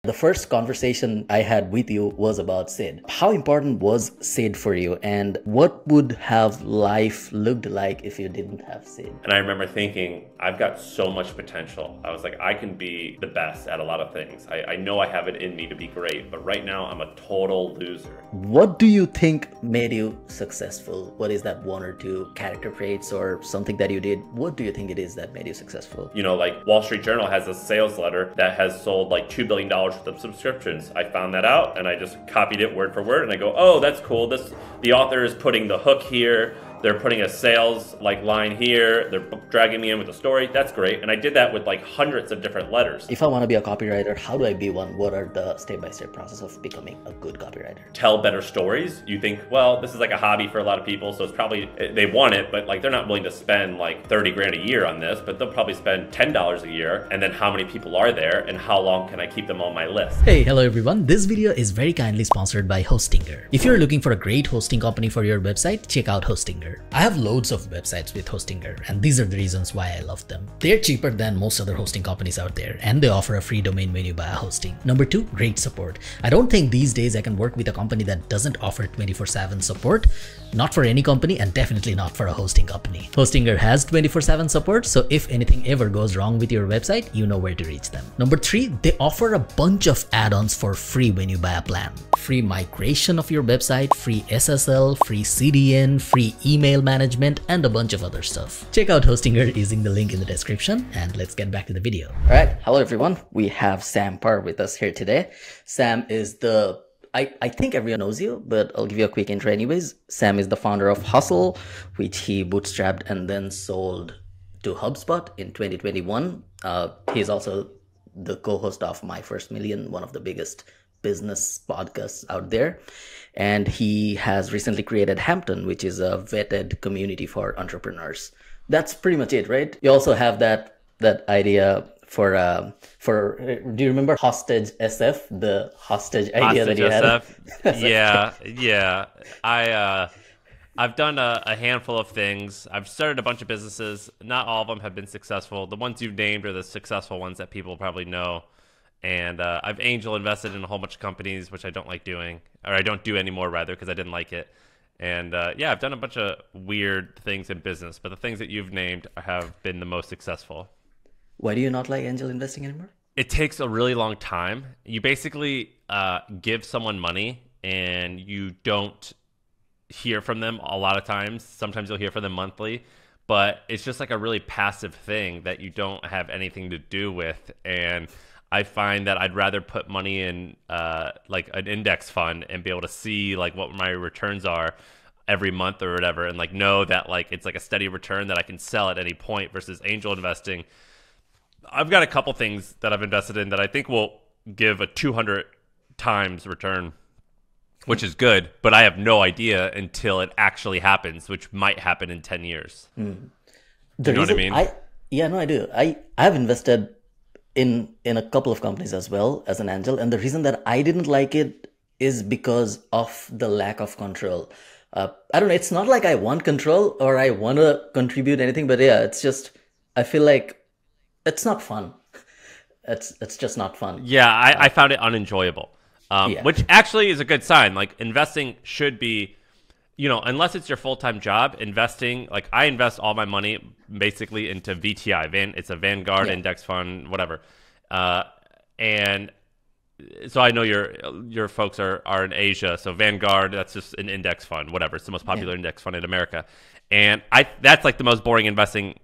The first conversation I had with you was about Sid. How important was Sid for you, and what would have life looked like if you didn't have Sid? And I remember thinking, I've got so much potential. I was like, I can be the best at a lot of things. I know I have it in me to be great, but right now I'm a total loser. What do you think made you successful? What is that one or two character traits or something that you did? What do you think it is that made you successful? You know, like Wall Street Journal has a sales letter that has sold like $2 billion worth of subscriptions. I found that out and I just copied it word for word and I go, oh, that's cool. The author is putting the hook here. They're putting a sales line here. They're dragging me in with a story. That's great. And I did that with like hundreds of different letters. If I want to be a copywriter, how do I be one? What are the step-by-step process of becoming a good copywriter? Tell better stories. You think, well, this is like a hobby for a lot of people, so it's probably, they want it, but like they're not willing to spend like 30 grand a year on this, but they'll probably spend $10 a year. And then how many people are there and how long can I keep them on my list? Hey, hello everyone. This video is very kindly sponsored by Hostinger. If you're looking for a great hosting company for your website, check out Hostinger. I have loads of websites with Hostinger, and these are the reasons why I love them. They're cheaper than most other hosting companies out there, and they offer a free domain menu via hosting. Number two, great support. I don't think these days I can work with a company that doesn't offer 24/7 support. Not for any company, and definitely not for a hosting company. Hostinger has 24/7 support, so if anything ever goes wrong with your website, you know where to reach them. Number three, they offer a bunch of add-ons for free when you buy a plan. Free migration of your website, free SSL, free CDN, free email management, and a bunch of other stuff. Check out Hostinger using the link in the description, and let's get back to the video. All right, hello everyone. We have Sam Parr with us here today. Sam is I think everyone knows you, but I'll give you a quick intro anyways. Sam is the founder of Hustle, which he bootstrapped and then sold to HubSpot in 2021. He's also the co-host of My First Million, one of the biggest business podcasts out there. And he has recently created Hampton, which is a vetted community for entrepreneurs. That's pretty much it, right? You also have that idea for do you remember Hostage SF, the hostage idea Hostage that you SF? had? yeah. I've done a handful of things. I've started a bunch of businesses. Not all of them have been successful. The ones you've named are the successful ones that people probably know. And I've angel invested in a whole bunch of companies, which I don't like doing, or I don't do anymore rather, because I didn't like it. And yeah, I've done a bunch of weird things in business, but the things that you've named have been the most successful. Why do you not like angel investing anymore? It takes a really long time. You basically give someone money and you don't hear from them a lot of times. Sometimes you'll hear from them monthly, but it's just like a really passive thing that you don't have anything to do with. And I find that I'd rather put money in like an index fund and be able to see like what my returns are every month or whatever, and like know that like it's like a steady return that I can sell at any point, versus angel investing. I've got a couple things that I've invested in that I think will give a 200 times return, which is good, but I have no idea until it actually happens, which might happen in 10 years. You know what I mean? Yeah, no, I do. I've invested in a couple of companies as well as an angel, and the reason that I didn't like it is because of the lack of control. I don't know, it's not like I want control or I want to contribute anything, but yeah, it's just, I feel like it's not fun. It's just not fun. Yeah, I found it unenjoyable, which actually is a good sign. Like investing should be, you know, unless it's your full-time job, investing, like I invest all my money basically into VTI. It's a Vanguard index fund, whatever. And so I know your folks are in Asia. So Vanguard, that's just an index fund, whatever. It's the most popular index fund in America. And that's like the most boring investing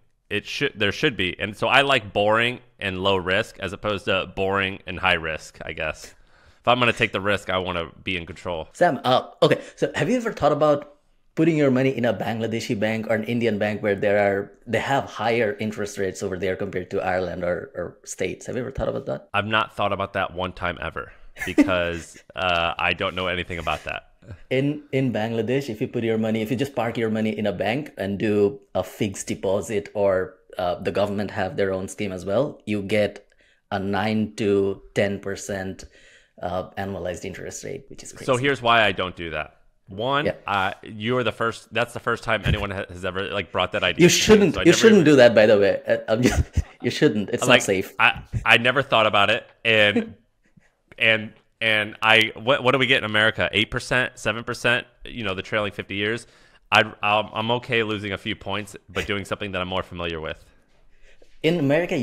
there should be. And so I like boring and low risk as opposed to boring and high risk, I guess. If I'm going to take the risk, I want to be in control. Sam, okay. So have you ever thought about putting your money in a Bangladeshi bank or an Indian bank where they have higher interest rates over there compared to Ireland or States? Have you ever thought about that? I've not thought about that one time ever because I don't know anything about that. In Bangladesh, if you just park your money in a bank and do a fixed deposit, or the government have their own scheme as well, you get a 9 to 10% annualized interest rate, which is crazy. So here's why I don't do that. One, you're the first. That's the first time anyone has ever like brought that idea. You shouldn't. You shouldn't do that, by the way. You shouldn't. It's like, not safe. I never thought about it, and and what do we get in America? 8%, 7%. You know, the trailing 50 years. I'm okay losing a few points, but doing something that I'm more familiar with. In America,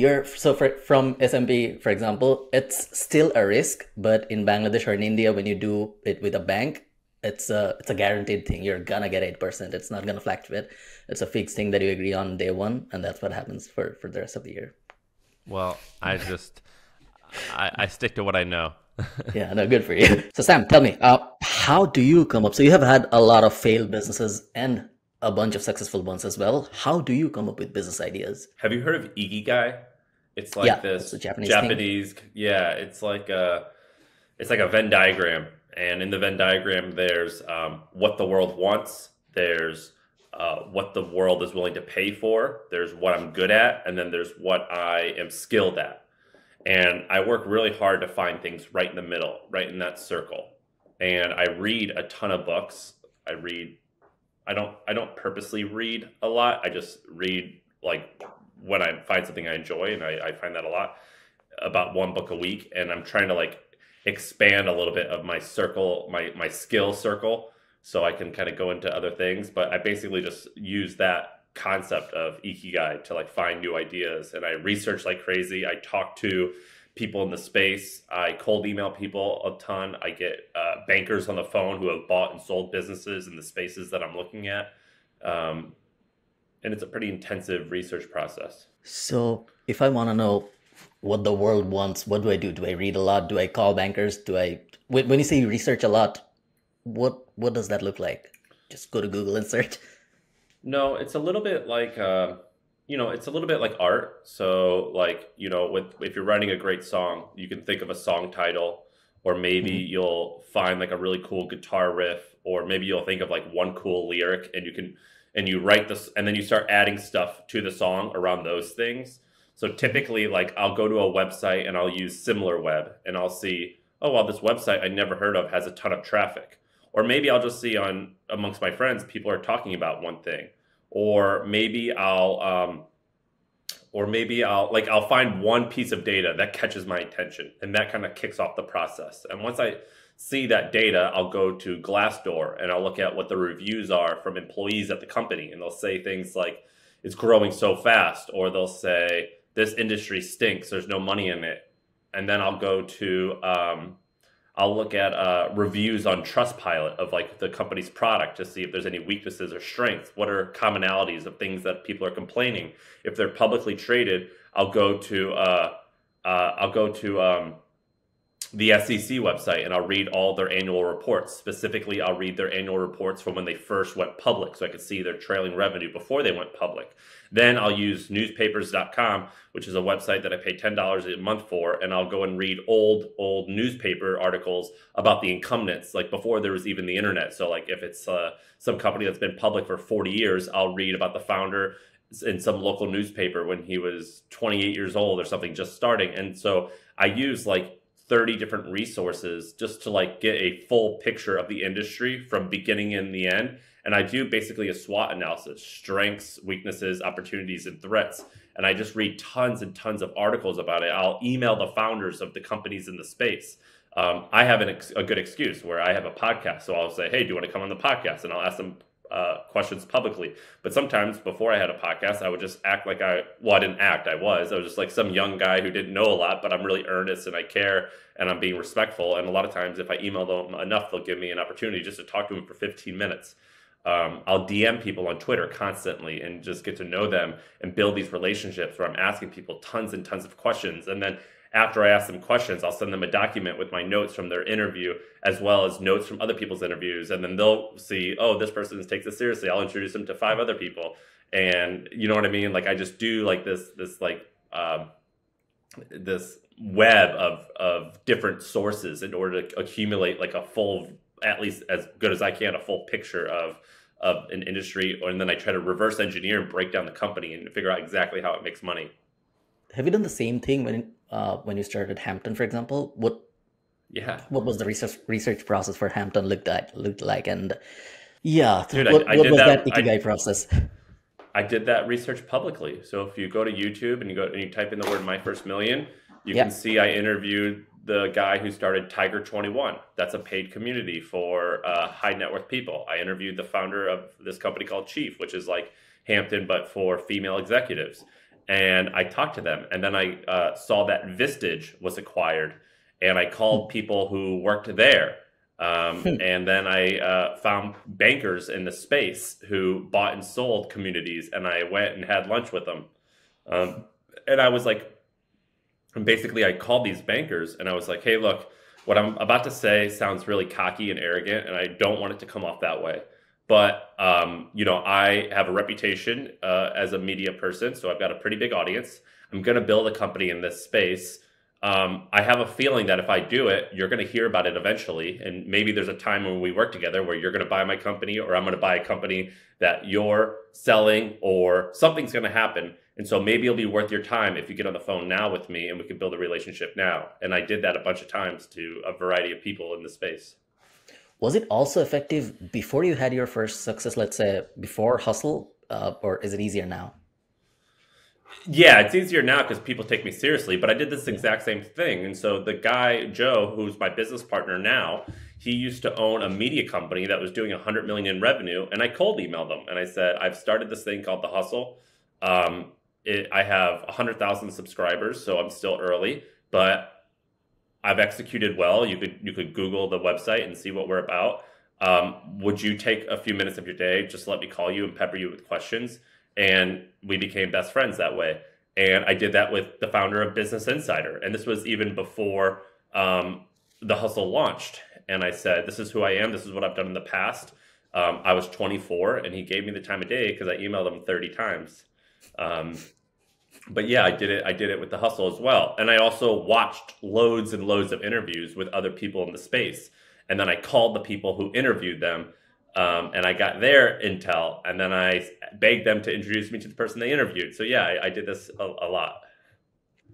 from SMP, for example, it's still a risk, but in Bangladesh or in India, when you do it with a bank, it's a guaranteed thing. You're gonna get 8%. It's not gonna fluctuate. It's a fixed thing that you agree on day one, and that's what happens for the rest of the year. Well, I stick to what I know. Yeah, no, good for you. So Sam, tell me, how do you come up? So you have had a lot of failed businesses and a bunch of successful ones as well. How do you come up with business ideas? Have you heard of Ikigai? It's like Yeah, this it's a Japanese thing. Japanese, yeah, it's like a Venn diagram. And in the Venn diagram, there's what the world wants, there's what the world is willing to pay for, there's what I'm good at, and then there's what I am skilled at. And I work really hard to find things right in the middle, right in that circle. And I read a ton of books. I don't purposely read a lot. I just read like when I find something I enjoy, and I find that a lot, about one book a week. And I'm trying to like expand a little bit of my circle, my skill circle, so I can kind of go into other things. But I basically just use that concept of Ikigai to like find new ideas, and I research like crazy. I talk to people in the space. I cold email people a ton. I get bankers on the phone who have bought and sold businesses in the spaces that I'm looking at. And it's a pretty intensive research process. So if I want to know what the world wants, what do I do? Do I read a lot? Do I call bankers? When you say you research a lot, what does that look like? Just go to Google and search. No, it's a little bit like it's a little bit like art. So like, if you're writing a great song, you can think of a song title, or maybe you'll find like a really cool guitar riff, or maybe you'll think of like one cool lyric, and you write this, and then you start adding stuff to the song around those things. So typically, like, I'll go to a website and I'll use SimilarWeb, and I'll see, oh, well, this website I never heard of has a ton of traffic. Or maybe I'll just see amongst my friends, people are talking about one thing. Or maybe I'll find one piece of data that catches my attention, and that kind of kicks off the process. And once I see that data, I'll go to Glassdoor and I'll look at what the reviews are from employees at the company, and they'll say things like, it's growing so fast, or they'll say, this industry stinks, there's no money in it. And then I'll go to I'll look at reviews on Trustpilot of like the company's product to see if there's any weaknesses or strengths. What are commonalities of things that people are complaining? If they're publicly traded, I'll go to the SEC website, and I'll read all their annual reports. Specifically, I'll read their annual reports from when they first went public, so I could see their trailing revenue before they went public. Then I'll use newspapers.com, which is a website that I pay $10 a month for, and I'll go and read old newspaper articles about the incumbents, like before there was even the internet. So like if it's some company that's been public for 40 years, I'll read about the founder in some local newspaper when he was 28 years old or something, just starting. And so I use like 30 different resources just to like get a full picture of the industry from beginning and the end. And I do basically a SWOT analysis: strengths, weaknesses, opportunities, and threats. And I just read tons and tons of articles about it. I'll email the founders of the companies in the space. I have a good excuse where I have a podcast. So I'll say, hey, do you want to come on the podcast? And I'll ask them questions publicly. But sometimes before I had a podcast, I would just act like I didn't act. I was just like some young guy who didn't know a lot, but I'm really earnest and I care and I'm being respectful. And a lot of times if I email them enough, they'll give me an opportunity just to talk to them for 15 minutes. I'll DM people on Twitter constantly and just get to know them and build these relationships where I'm asking people tons and tons of questions. And then after I ask them questions, I'll send them a document with my notes from their interview, as well as notes from other people's interviews. And then they'll see, oh, this person takes this seriously. I'll introduce them to 5 other people. And you know what I mean? Like I just do like this web of different sources in order to accumulate like a full, at least as good as I can, a full picture of an industry. And then I try to reverse engineer and break down the company and figure out exactly how it makes money. Have you done the same thing when you started Hampton, for example? What was the research process for Hampton looked like? And yeah, dude, what was that Ikigai process? I did that research publicly. So if you go to YouTube and you type in the word "My First Million," you can see I interviewed the guy who started Tiger 21. That's a paid community for high net worth people. I interviewed the founder of this company called Chief, which is like Hampton, but for female executives. And I talked to them. And then I saw that Vistage was acquired. And I called people who worked there. And then I found bankers in the space who bought and sold communities. And I went and had lunch with them. And I was like, and basically I called these bankers and I was like, hey, look, what I'm about to say sounds really cocky and arrogant, and I don't want it to come off that way. But, I have a reputation as a media person, so I've got a pretty big audience. I'm going to build a company in this space. I have a feeling that if I do it, you're going to hear about it eventually. And maybe there's a time when we work together where you're going to buy my company, or I'm going to buy a company that you're selling, or something's going to happen. And so maybe it'll be worth your time if you get on the phone now with me and we can build a relationship now. And I did that a bunch of times to a variety of people in the space. Was it also effective before you had your first success, let's say before Hustle, or is it easier now? Yeah, it's easier now because people take me seriously, but I did this exact same thing. And so the guy, Joe, who's my business partner now, he used to own a media company that was doing 100 million in revenue. And I cold emailed him and I said, I've started this thing called The Hustle. I have 100,000 subscribers, so I'm still early, but I've executed well. You could Google the website and see what we're about. Would you take a few minutes of your day, just let me call you and pepper you with questions? And we became best friends that way. And I did that with the founder of Business Insider. And this was even before The Hustle launched. And I said, this is who I am. This is what I've done in the past. I was 24 and he gave me the time of day because I emailed him 30 times. But yeah, I did it with The Hustle as well. And I also watched loads and loads of interviews with other people in the space. And then I called the people who interviewed them. And I got their intel, and then I begged them to introduce me to the person they interviewed. So yeah, I did this a lot.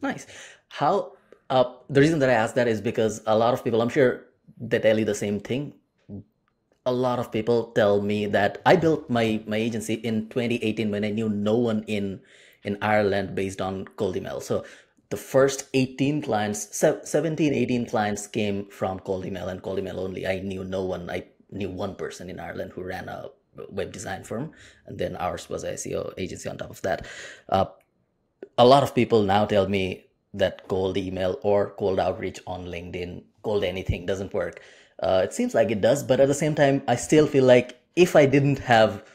Nice. How, the reason that I asked that is because a lot of people, I'm sure they tell you the same thing. A lot of people tell me that I built my agency in 2018 when I knew no one in Ireland based on cold email. So the first 18 clients, 17, 18 clients came from cold email and cold email only. I knew no one. I knew one person in Ireland who ran a web design firm, and then ours was a SEO agency on top of that. A lot of people now tell me that cold email or cold outreach on LinkedIn, cold anything doesn't work. It seems like it does, but at the same time, I still feel like if I didn't have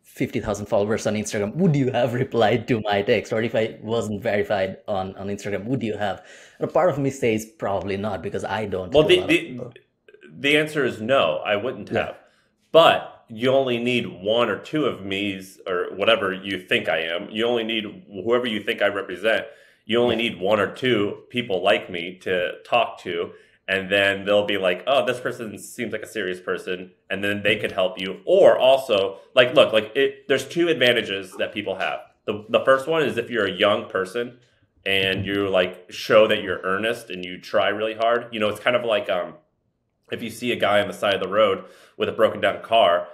50,000 followers on Instagram, would you have replied to my text? Or if I wasn't verified on Instagram, would you have? And a part of me says probably not, because I don't. Well, the answer is no, I wouldn't have. But you only need one or two of me's, or whatever you think I am. You only need whoever you think I represent. You only need one or two people like me to talk to. And then they'll be like, oh, this person seems like a serious person. And then they could help you. Or also, there's two advantages that people have. The first one is if you're a young person and you show that you're earnest and you try really hard. It's kind of like if you see a guy on the side of the road with a broken down car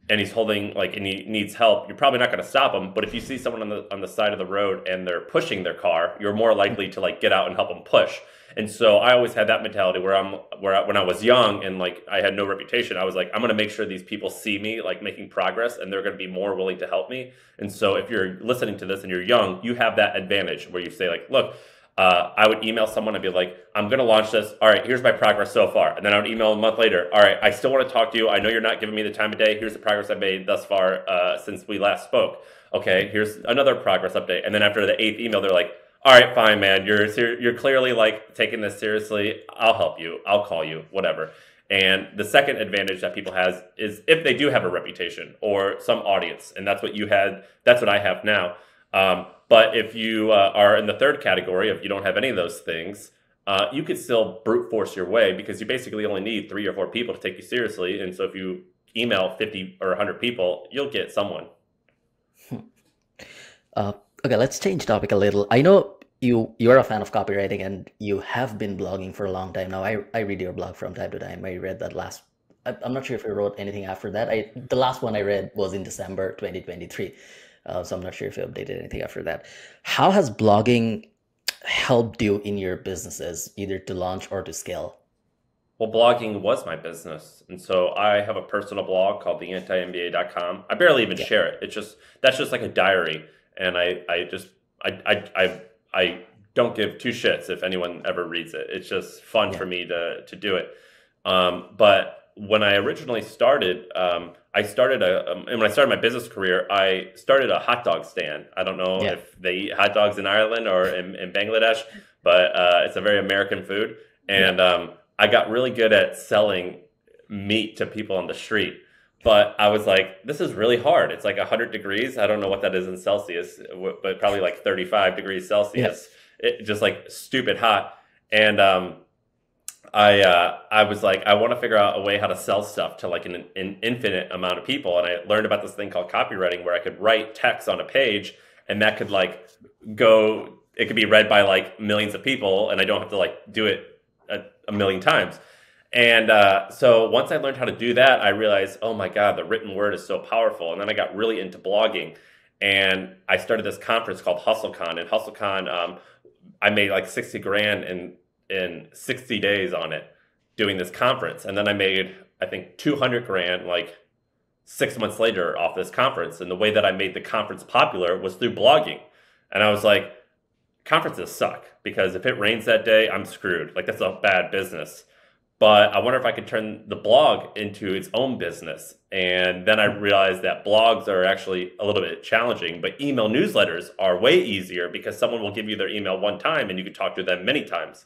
and he's holding and he needs help, you're probably not going to stop him. But if you see someone on the side of the road and they're pushing their car, you're more likely to get out and help them push. And so I always had that mentality where when I was young and I had no reputation, I was like, I'm going to make sure these people see me making progress, and they're going to be more willing to help me. And so if you're listening to this and you're young, you have that advantage where you say look, I would email someone and be like, I'm going to launch this. All right, here's my progress so far. And then I would email a month later. All right, I still want to talk to you. I know you're not giving me the time of day. Here's the progress I've made thus far since we last spoke. Okay, here's another progress update. And then after the 8th email, they're like, all right, fine, man. You're clearly taking this seriously. I'll help you. I'll call you, whatever. And the second advantage that people has is if they do have a reputation or some audience, and that's what you had. That's what I have now. But if you are in the third category, if you don't have any of those things, you could still brute force your way, because you basically only need 3 or 4 people to take you seriously. And so if you email 50 or 100 people, you'll get someone. Okay, let's change topic a little. I know you're a fan of copywriting and you have been blogging for a long time now. I read your blog from time to time. I read that last. I'm not sure if you wrote anything after that. The last one I read was in December 2023. So I'm not sure if you updated anything after that. How has blogging helped you in your businesses, either to launch or to scale? Well, blogging was my business. And so I have a personal blog called theantimba.com. I barely even Yeah. share it. That's just like a diary. And I don't give two shits if anyone ever reads it. It's just fun Yeah. for me to do it. But when I originally started, and when I started my business career, I started a hot dog stand. I don't know Yeah. if they eat hot dogs in Ireland or in Bangladesh, but it's a very American food. And Yeah. I got really good at selling meat to people on the street. But I was like, this is really hard. It's like 100 degrees. I don't know what that is in Celsius, but probably like 35 degrees Yeah. Celsius. Just like stupid hot. And I was like, I want to figure out a way how to sell stuff to like an infinite amount of people. And I learned about this thing called copywriting where I could write text on a page and that could like it could be read by like millions of people and I don't have to like do it a million times. And so once I learned how to do that, I realized, oh my God, the written word is so powerful. And then I got really into blogging and I started this conference called HustleCon. And HustleCon, I made like 60 grand in 60 days on it doing this conference. And then I made, I think, 200 grand like 6 months later off this conference. And the way that I made the conference popular was through blogging. And I was like, conferences suck because if it rains that day, I'm screwed. Like that's a bad business. But I wonder if I could turn the blog into its own business. And then I realized that blogs are actually a little bit challenging, but email newsletters are way easier because someone will give you their email one time and you can talk to them many times.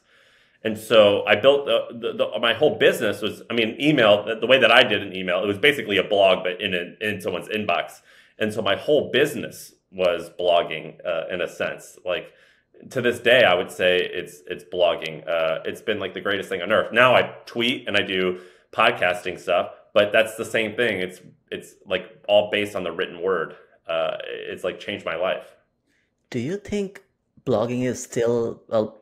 And so I built my whole business was, I mean, email, the way that I did an email, it was basically a blog, but in someone's inbox. And so my whole business was blogging in a sense. Like to this day, I would say it's blogging. It's been like the greatest thing on earth. Now I tweet and I do podcasting stuff, but that's the same thing. It's like all based on the written word. It's like changed my life. Do you think blogging is still, well,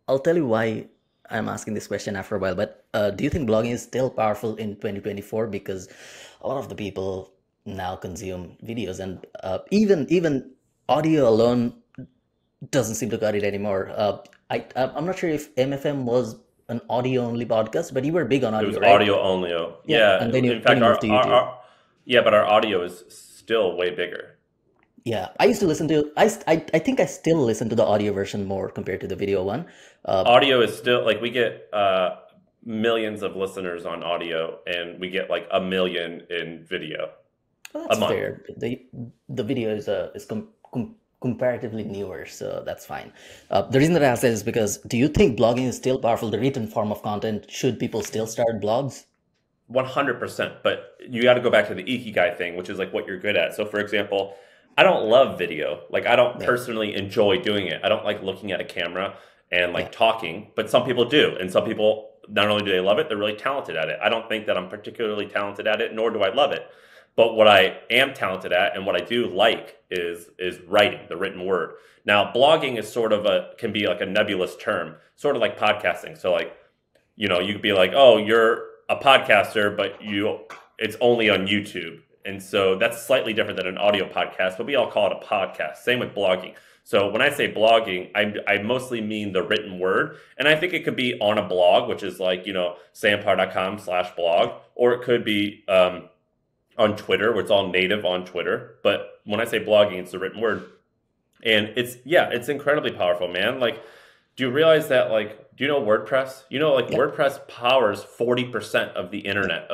I'll tell you why I'm asking this question after a while, but do you think blogging is still powerful in 2024? Because a lot of the people now consume videos and even audio alone doesn't seem to cut it anymore. I'm not sure if MFM was an audio only podcast, but you were big on It was audio, right? audio only. Oh. Yeah, Yeah. and then In you fact, moved to YouTube. yeah, but our audio is still way bigger. Yeah, I used to listen to I think I still listen to the audio version more compared to the video one. Audio is still like we get millions of listeners on audio, and we get like 1 million in video Well, a that's month. fair. The video is comparatively newer, so that's fine. The reason that I ask that is because do you think blogging is still powerful, the written form of content? Should people still start blogs? 100%. But you got to go back to the Ikigai thing, which is like what you're good at. So, for example, I don't love video. Like, I don't Yeah, personally enjoy doing it. I don't like looking at a camera and yeah, like talking, but some people do. And some people, not only do they love it, they're really talented at it. I don't think that I'm particularly talented at it, nor do I love it. But what I am talented at and what I do like is writing, the written word. Now, blogging is sort of can be like a nebulous term, sort of like podcasting. So like, you could be like, oh, you're a podcaster, but it's only on YouTube. And so that's slightly different than an audio podcast, but we all call it a podcast. Same with blogging. So when I say blogging, I mostly mean the written word. And I think it could be on a blog, which is like, samparr.com/blog, or it could be on Twitter, where it's all native on Twitter. But when I say blogging, it's the written word. And it's incredibly powerful, man. Like, do you realize that, like, do you know WordPress? Like yeah, WordPress powers 40% of the internet.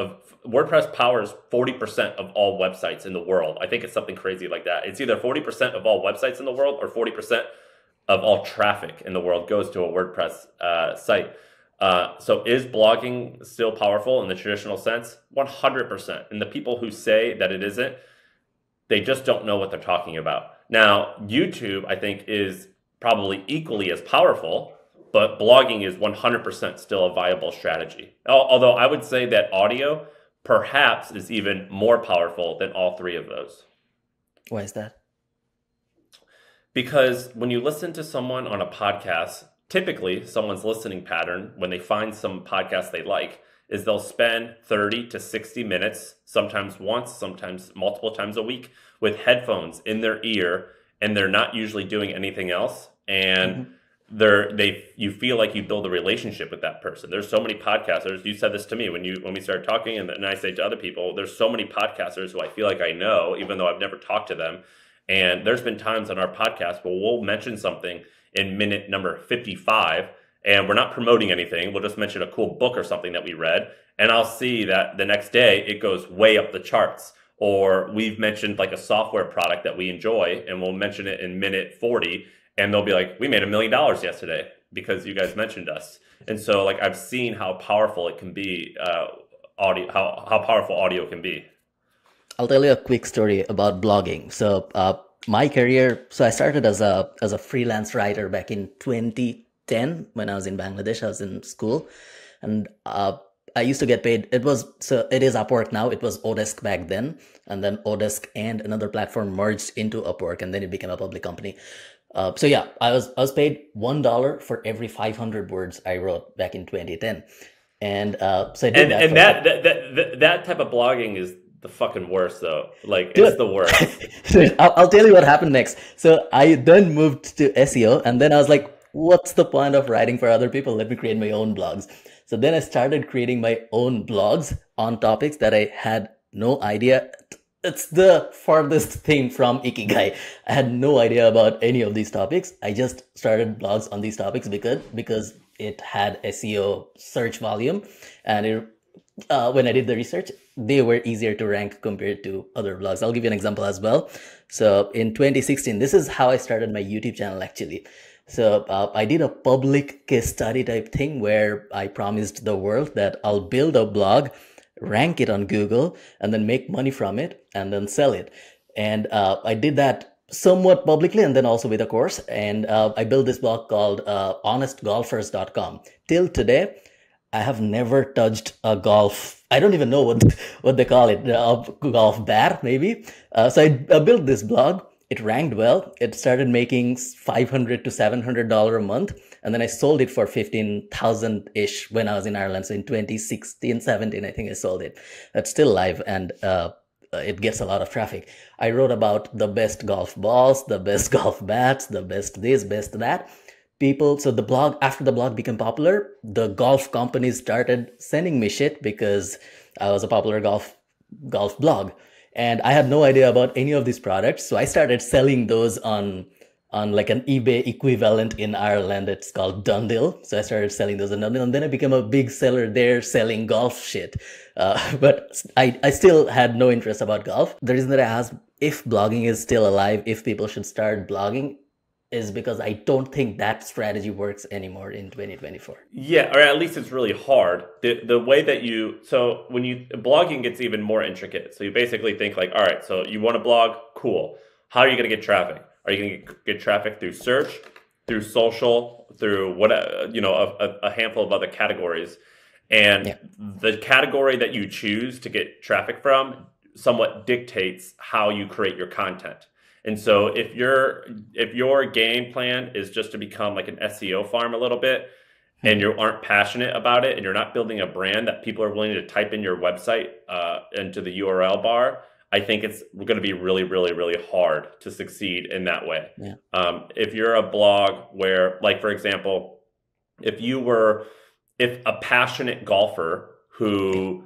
WordPress powers 40% of all websites in the world. I think it's something crazy like that. It's either 40% of all websites in the world or 40% of all traffic in the world goes to a WordPress site. So is blogging still powerful in the traditional sense? 100%. And the people who say that it isn't, they just don't know what they're talking about. Now, YouTube, I think, is probably equally as powerful, but blogging is 100% still a viable strategy. Although I would say that audio perhaps is even more powerful than all three of those. why is that? Because when you listen to someone on a podcast, typically someone's listening pattern when they find some podcast they like is they'll spend 30 to 60 minutes, sometimes once, sometimes multiple times a week, with headphones in their ear, and they're not usually doing anything else. And you feel like you build a relationship with that person. There's so many podcasters. You said this to me when we started talking, and I say to other people, there's so many podcasters who I feel like I know, even though I've never talked to them. And there's been times on our podcast where we'll mention something in minute number 55, and we're not promoting anything. We'll just mention a cool book or something that we read, and I'll see that the next day it goes way up the charts. Or we've mentioned like a software product that we enjoy, and we'll mention it in minute 40, and they'll be like, we made $1 million yesterday because you guys mentioned us. And so like I've seen how powerful it can be, audio, how powerful audio can be. I'll tell you a quick story about blogging. So my career, so I started as a freelance writer back in 2010 when I was in Bangladesh. I was in school, and I used to get paid. It is Upwork now. It was Odesk back then, and then Odesk and another platform merged into Upwork, and then it became a public company. So yeah, I was paid $1 for every 500 words I wrote back in 2010, and so I did that. And that type of blogging is the fucking worst, though. Like, it's the worst. So I'll tell you what happened next. So I then moved to SEO, and then I was like, what's the point of writing for other people? Let me create my own blogs. So then I started creating my own blogs on topics that I had no idea. It's the farthest thing from Ikigai. I had no idea about any of these topics. I just started blogs on these topics because it had SEO search volume, and when I did the research, they were easier to rank compared to other blogs. I'll give you an example as well. So in 2016, this is how I started my YouTube channel actually. So I did a public case study type thing where I promised the world that I'll build a blog, rank it on Google, and then make money from it and then sell it. And I did that somewhat publicly and then also with a course. And I built this blog called honestgolfers.com. Till today, I have never touched a golf. I don't even know what they call it, a golf bat maybe. So I built this blog. It ranked well. It started making $500 to $700 a month. And then I sold it for 15,000-ish when I was in Ireland. So in 2016, 17, I think I sold it. That's still live, and it gets a lot of traffic. I wrote about the best golf balls, the best golf bats, the best this, best that. So the blog, after the blog became popular, the golf companies started sending me shit because I was a popular golf blog. And I had no idea about any of these products. So I started selling those on like an eBay equivalent in Ireland. It's called Dundle. So I started selling those on Dundle, and then I became a big seller there selling golf shit. But I still had no interest about golf. The reason that I asked if blogging is still alive, if people should start blogging, is because I don't think that strategy works anymore in 2024. Yeah, or at least it's really hard. The way that blogging gets even more intricate. So you basically think like, all right, so you want to blog, cool. How are you going to get traffic? Are you going to get traffic through search, through social, through a handful of other categories? And the category that you choose to get traffic from somewhat dictates how you create your content. And so if your game plan is just to become like an SEO farm a little bit, and you aren't passionate about it, and you're not building a brand that people are willing to type in your website into the URL bar, I think it's going to be really, really, really hard to succeed in that way. Yeah. If you're a blog where, like, for example, if a passionate golfer who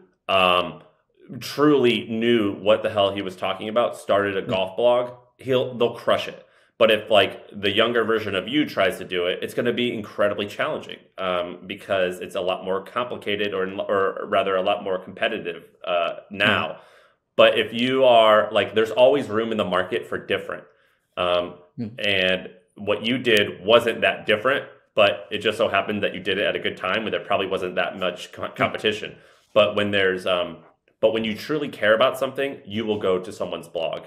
truly knew what the hell he was talking about started a golf blog, they'll crush it. But if like the younger version of you tries to do it, it's going to be incredibly challenging because it's a lot more complicated, or rather a lot more competitive now. But if you are like, there's always room in the market for different. And what you did wasn't that different, but it just so happened that you did it at a good time where there probably wasn't that much competition. But when you truly care about something, you will go to someone's blog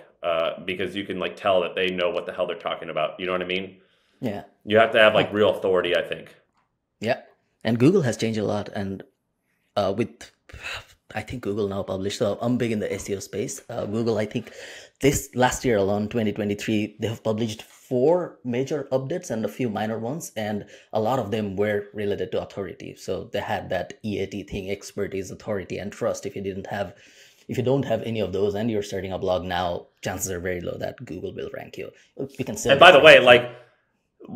because you can like tell that they know what the hell they're talking about. You know what I mean? Yeah. You have to have like real authority, I think. Yeah. And Google has changed a lot. And I think Google now published, so I'm big in the SEO space. Google, I think this last year alone, 2023, they have published 4 major updates and a few minor ones, and a lot of them were related to authority. So they had that EAT thing, expertise, authority, and trust. If you don't have any of those and you're starting a blog now, chances are very low that Google will rank you. We can say. And by the way, like Yeah,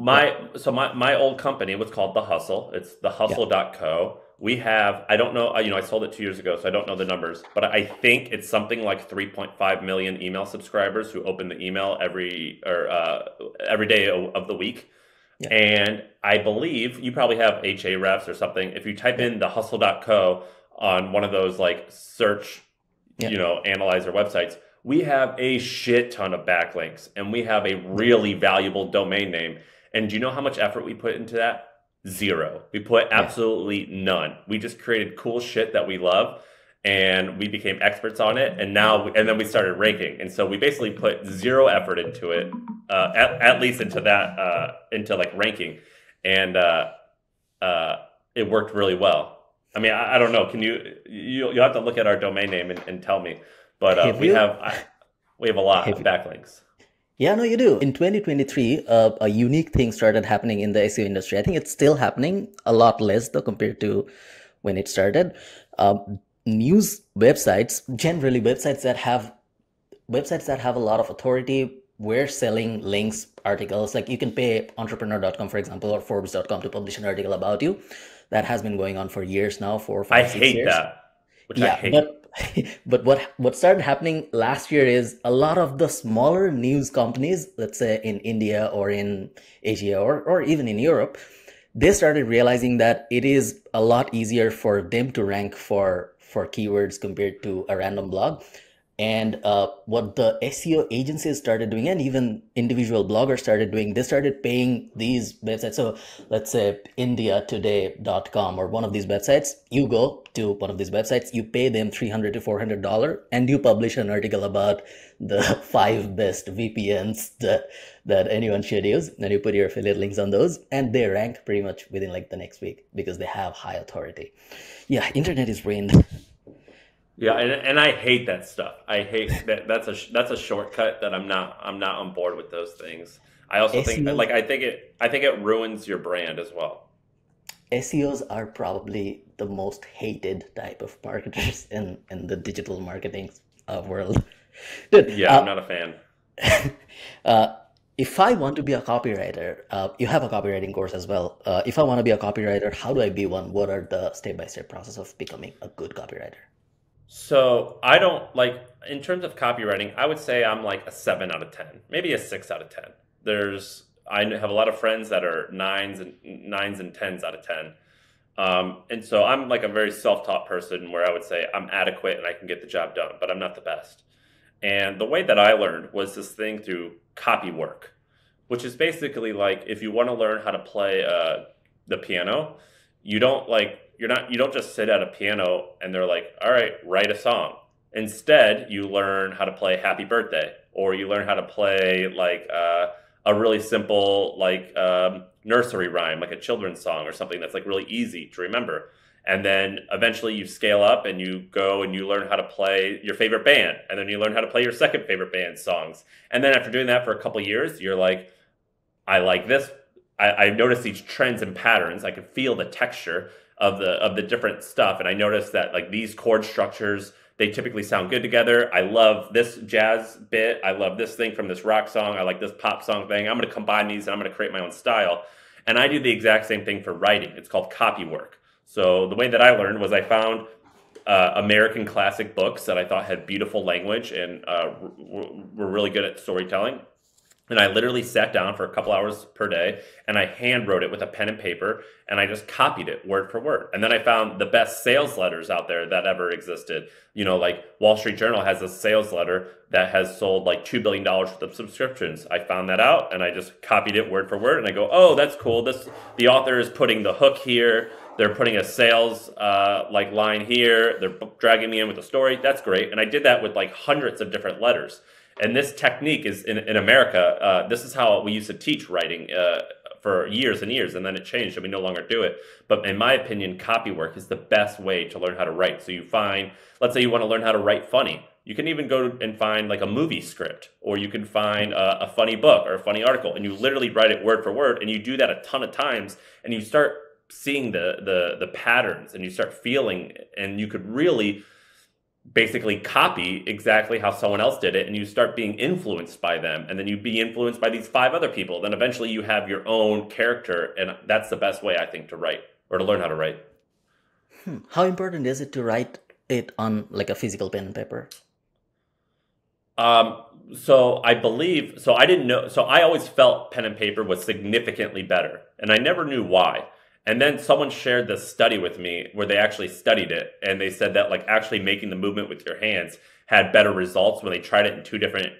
My old company was called The Hustle. It's yeah, thehustle.co. We have, I don't know, I sold it 2 years ago, so I don't know the numbers, but I think it's something like 3.5 million email subscribers who open the email every day of the week. yeah, And I believe you probably have HA refs or something. If you type yeah, in thehustle.co on one of those like search, yeah, analyzer websites, we have a shit ton of backlinks and we have a yeah, really valuable domain name. And do you know how much effort we put into that? Zero. We put yeah. absolutely none. We just created cool shit that we love and we became experts on it. And then we started ranking. And so we basically put zero effort into it, at least into that, into like ranking. And uh, it worked really well. I mean, I don't know. You'll have to look at our domain name and tell me. But Have you? we have a lot Have of you? backlinks. Yeah, no, you do. In 2023, a unique thing started happening in the SEO industry. I think it's still happening, a lot less though compared to when it started. News websites, generally websites that have a lot of authority, we're selling links, articles. Like you can pay entrepreneur.com, for example, or forbes.com to publish an article about you. That has been going on for years now, four, I five, six hate years. that, which I Yeah, hate. but what started happening last year is a lot of the smaller news companies, let's say in India or in Asia or even in Europe, they started realizing that it is a lot easier for them to rank for keywords compared to a random blog. And what the SEO agencies started doing, and even individual bloggers started doing, they started paying these websites. So let's say indiatoday.com or one of these websites, you go to one of these websites, you pay them $300 to $400, and you publish an article about the five best VPNs that anyone should use. And you put your affiliate links on those, and they rank pretty much within like the next week because they have high authority. Yeah, internet is brained. Yeah, and I hate that stuff. I hate that. That's a shortcut that I'm not on board with those things. I also think SEOs like I think it ruins your brand as well. SEOs are probably the most hated type of marketers in the digital marketing world. Dude, Yeah, I'm not a fan. uh, if I want to be a copywriter, you have a copywriting course as well. If I want to be a copywriter, how do I be one? What are the step-by-step process of becoming a good copywriter? So I don't like in terms of copywriting, I would say I'm like a 7 out of 10, maybe a 6 out of 10. I have a lot of friends that are nines and tens out of 10. And so I'm like a very self-taught person where I would say I'm adequate and I can get the job done, but I'm not the best. And the way that I learned was this thing through copy work, which is basically like if you want to learn how to play the piano, you don't just sit at a piano and they're like, all right, write a song. Instead, you learn how to play Happy Birthday, or you learn how to play like a really simple like nursery rhyme, like a children's song or something that's like really easy to remember. And then eventually you scale up and you go and you learn how to play your favorite band, and then you learn how to play your second favorite band songs. And then after doing that for a couple years, you're like, I like this. I noticed these trends and patterns. I could feel the texture of the different stuff, and I noticed that like these chord structures, they typically sound good together. I love this jazz bit. I love this thing from this rock song. I like this pop song thing. I'm going to combine these and I'm going to create my own style. And I do the exact same thing for writing. It's called copy work. So the way that I learned was I found American classic books that I thought had beautiful language and were really good at storytelling. And I literally sat down for a couple hours per day and I hand wrote it with a pen and paper and I just copied it word for word. And then I found the best sales letters out there that ever existed. Like Wall Street Journal has a sales letter that has sold like $2 billion worth of subscriptions. I found that out and I just copied it word for word and I go, oh, that's cool. The author is putting the hook here. They're putting a sales like line here. They're dragging me in with a story. That's great. And I did that with like hundreds of different letters. And this technique is in America. This is how we used to teach writing for years and years, and then it changed, and we no longer do it. But in my opinion, copy work is the best way to learn how to write. So let's say you want to learn how to write funny. You can even go and find like a movie script, or you can find a funny book or a funny article, and you literally write it word for word, and you do that a ton of times, and you start seeing the patterns, and you start feeling, and you could really basically copy exactly how someone else did it, and you start being influenced by them, and then you be influenced by these five other people. Then eventually you have your own character, and that's the best way I think to write or to learn how to write. How important is it to write it on like a physical pen and paper? Um, so I believe, so I didn't know, so I always felt pen and paper was significantly better, and I never knew why. And then someone shared this study with me where they actually studied it, and they said that like actually making the movement with your hands had better results when they tried it in two different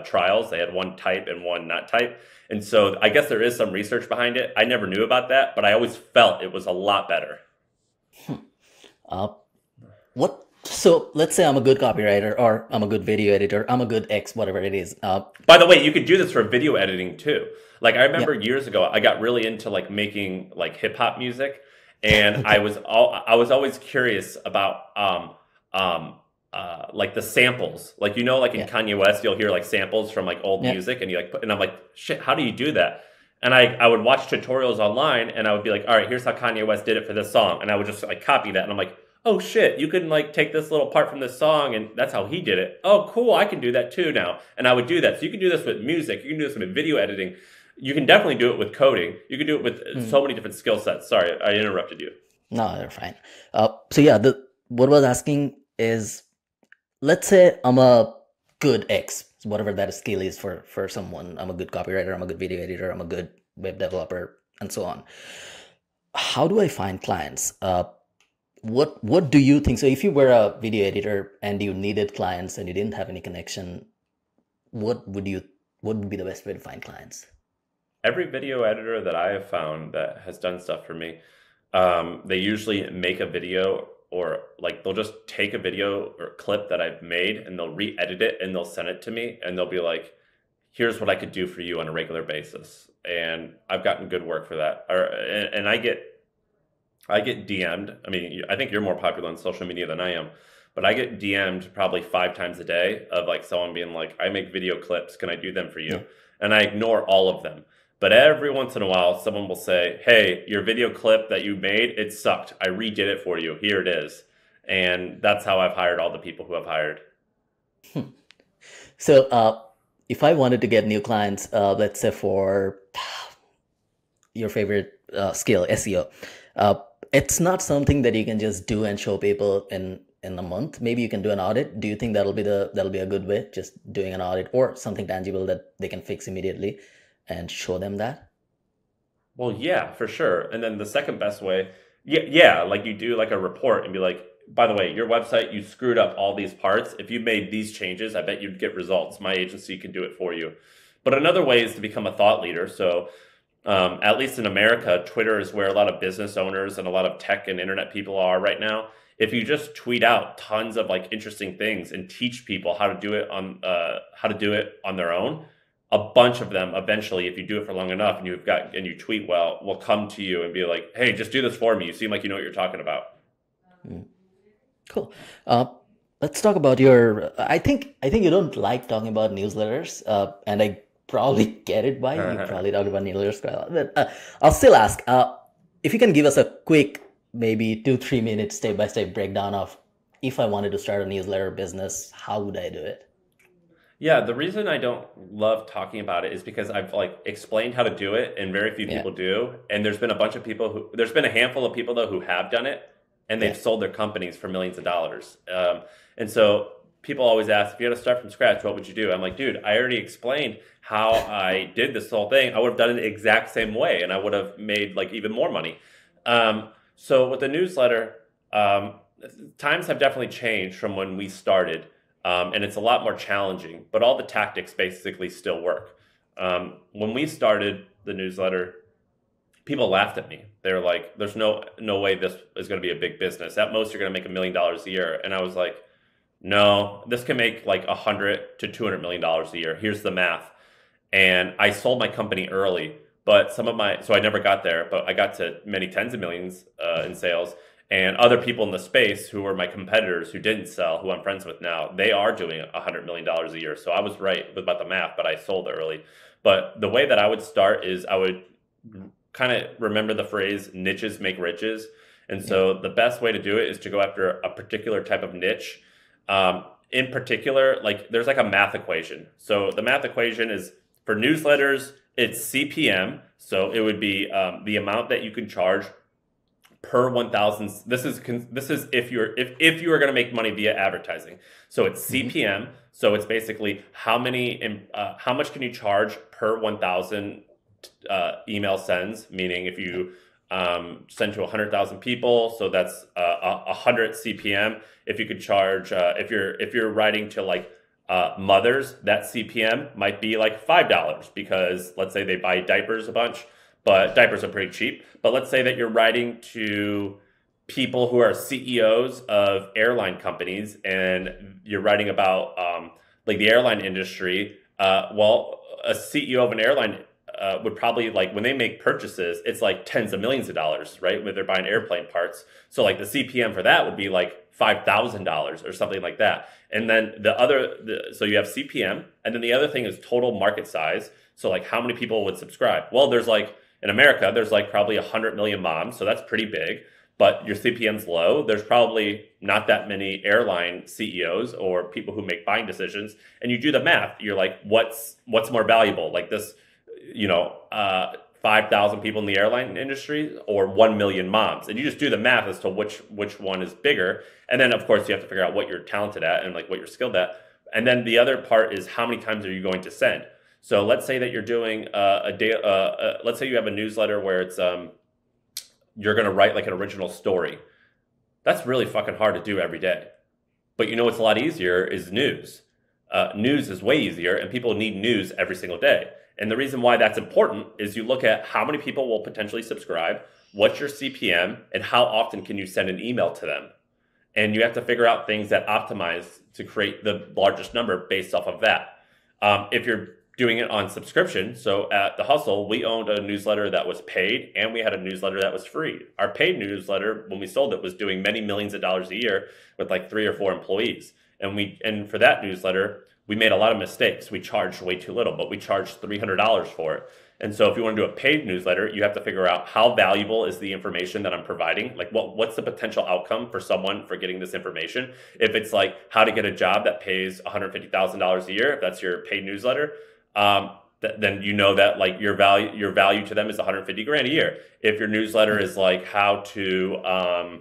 trials. They had one type and one not type. And so I guess there is some research behind it. I never knew about that, but I always felt it was a lot better. Uh, what? So let's say I'm a good copywriter, or I'm a good video editor, I'm a good X, whatever it is. By the way, you could do this for video editing too. Like I remember Yeah. years ago, I got really into like making like hip hop music, and I was always curious about like the samples. Like like in Yeah. Kanye West, you'll hear like samples from like old Yeah. music, and you like and I'm like, shit, how do you do that? And I would watch tutorials online, and I would be like, all right, here's how Kanye West did it for this song, and I would just like copy that, and I'm like, oh shit, you can like take this little part from this song, and that's how he did it. Oh cool, I can do that too now. And I would do that. So you can do this with music, you can do this with video editing, you can definitely do it with coding, you can do it with so many different skill sets. Sorry, I interrupted you. No, they're fine. So yeah, what I was asking is, let's say I'm a good X, whatever that skill is for someone. I'm a good copywriter, I'm a good video editor, I'm a good web developer, and so on. How do I find clients? What do you think? So if you were a video editor and you needed clients and you didn't have any connection, what would be the best way to find clients? Every video editor that I have found that has done stuff for me, they usually make a video, or like they'll just take a video or clip that I've made and they'll re-edit it and they'll send it to me, and they'll be like, here's what I could do for you on a regular basis. And I've gotten good work for that. And I get DM'd. I mean, I think you're more popular on social media than I am, but I get DM'd probably 5 times a day of like someone being like, I make video clips, can I do them for you? Yeah. And I ignore all of them. But every once in a while, someone will say, hey, your video clip that you made, it sucked. I redid it for you. Here it is. And that's how I've hired all the people who I've hired. So if I wanted to get new clients, let's say for your favorite skill, SEO, it's not something that you can just do and show people in a month. Maybe you can do an audit. Do you think that'll be a good way, just doing an audit or something tangible that they can fix immediately and show them that? Well, yeah, for sure. And then the second best way, yeah, like you do like a report and be like, by the way, your website, you screwed up all these parts. If you made these changes, I bet you'd get results. My agency can do it for you. But another way is to become a thought leader. So at least in America, Twitter is where a lot of business owners and a lot of tech and internet people are right now. If you just tweet out tons of like interesting things and teach people how to do it on their own, a bunch of them eventually, if you do it for long enough and you tweet well, will come to you and be like, hey, just do this for me. You seem like you know what you're talking about. Cool. Let's talk about your. I think you don't like talking about newsletters, and I probably get it why you probably talk about newsletters quite a lot. But I'll still ask if you can give us a quick, maybe 2-3 minute step-by-step breakdown of, if I wanted to start a newsletter business, how would I do it? Yeah, the reason I don't love talking about it is because I've like explained how to do it, and very few people do. And there's been a handful of people though who have done it, and they've sold their companies for millions of dollars. And so people always ask, if you had to start from scratch, what would you do? I'm like, dude, I already explained how I did this whole thing. I would have done it the exact same way, and I would have made like even more money. So with the newsletter, times have definitely changed from when we started. And it's a lot more challenging, but all the tactics basically still work. When we started the newsletter, people laughed at me. They were like, there's no way this is going to be a big business. At most, you're going to make $1 million a year. And I was like, no, this can make like $100 to $200 million a year. Here's the math. And I sold my company early, but so I never got there, but I got to many tens of millions in sales. And other people in the space who were my competitors who didn't sell, who I'm friends with now, they are doing $100 million a year. So I was right about the math, but I sold early. But the way that I would start is I would kind of remember the phrase, niches make riches. And so the best way to do it is to go after a particular type of niche. In particular, like there's like a math equation. So the math equation is for newsletters, it's CPM. So it would be the amount that you can charge per 1,000. This is if you are going to make money via advertising. So it's CPM. So it's basically how much can you charge per 1,000 email sends? Meaning if you send to 100,000 people, so that's 100 CPM. If you could charge, if you're writing to like mothers, that CPM might be like $5 because let's say they buy diapers a bunch, but diapers are pretty cheap. But let's say that you're writing to people who are CEOs of airline companies and you're writing about like the airline industry. Well, a CEO of an airline would probably, like, when they make purchases, it's like tens of millions of dollars, right? When they're buying airplane parts. So like the CPM for that would be like $5,000 or something like that. And then so you have CPM, and then the other thing is total market size. So like how many people would subscribe? Well, there's like, in America, there's like probably 100 million moms. So that's pretty big, but your CPM's low. There's probably not that many airline CEOs or people who make buying decisions. And you do the math. You're like, what's more valuable? Like this, 5,000 people in the airline industry or 1 million moms. And you just do the math as to which one is bigger. And then of course you have to figure out what you're talented at and like what you're skilled at. And then the other part is how many times are you going to send? So let's say that you're doing let's say you have a newsletter where it's, you're going to write like an original story. That's really fucking hard to do every day. But what's a lot easier is news. News is way easier and people need news every single day. And the reason why that's important is you look at how many people will potentially subscribe, what's your CPM, and how often can you send an email to them. And you have to figure out things that optimize to create the largest number based off of that. If you're doing it on subscription, so at The Hustle, we owned a newsletter that was paid and we had a newsletter that was free. Our paid newsletter, when we sold it, was doing many millions of dollars a year with like 3 or 4 employees. And for that newsletter, we made a lot of mistakes. We charged way too little, but we charged $300 for it. And so if you want to do a paid newsletter, you have to figure out how valuable is the information that I'm providing. Like what's the potential outcome for someone for getting this information? If it's like how to get a job that pays $150,000 a year, if that's your paid newsletter, then that like your value to them is 150 grand a year. If your newsletter is like how to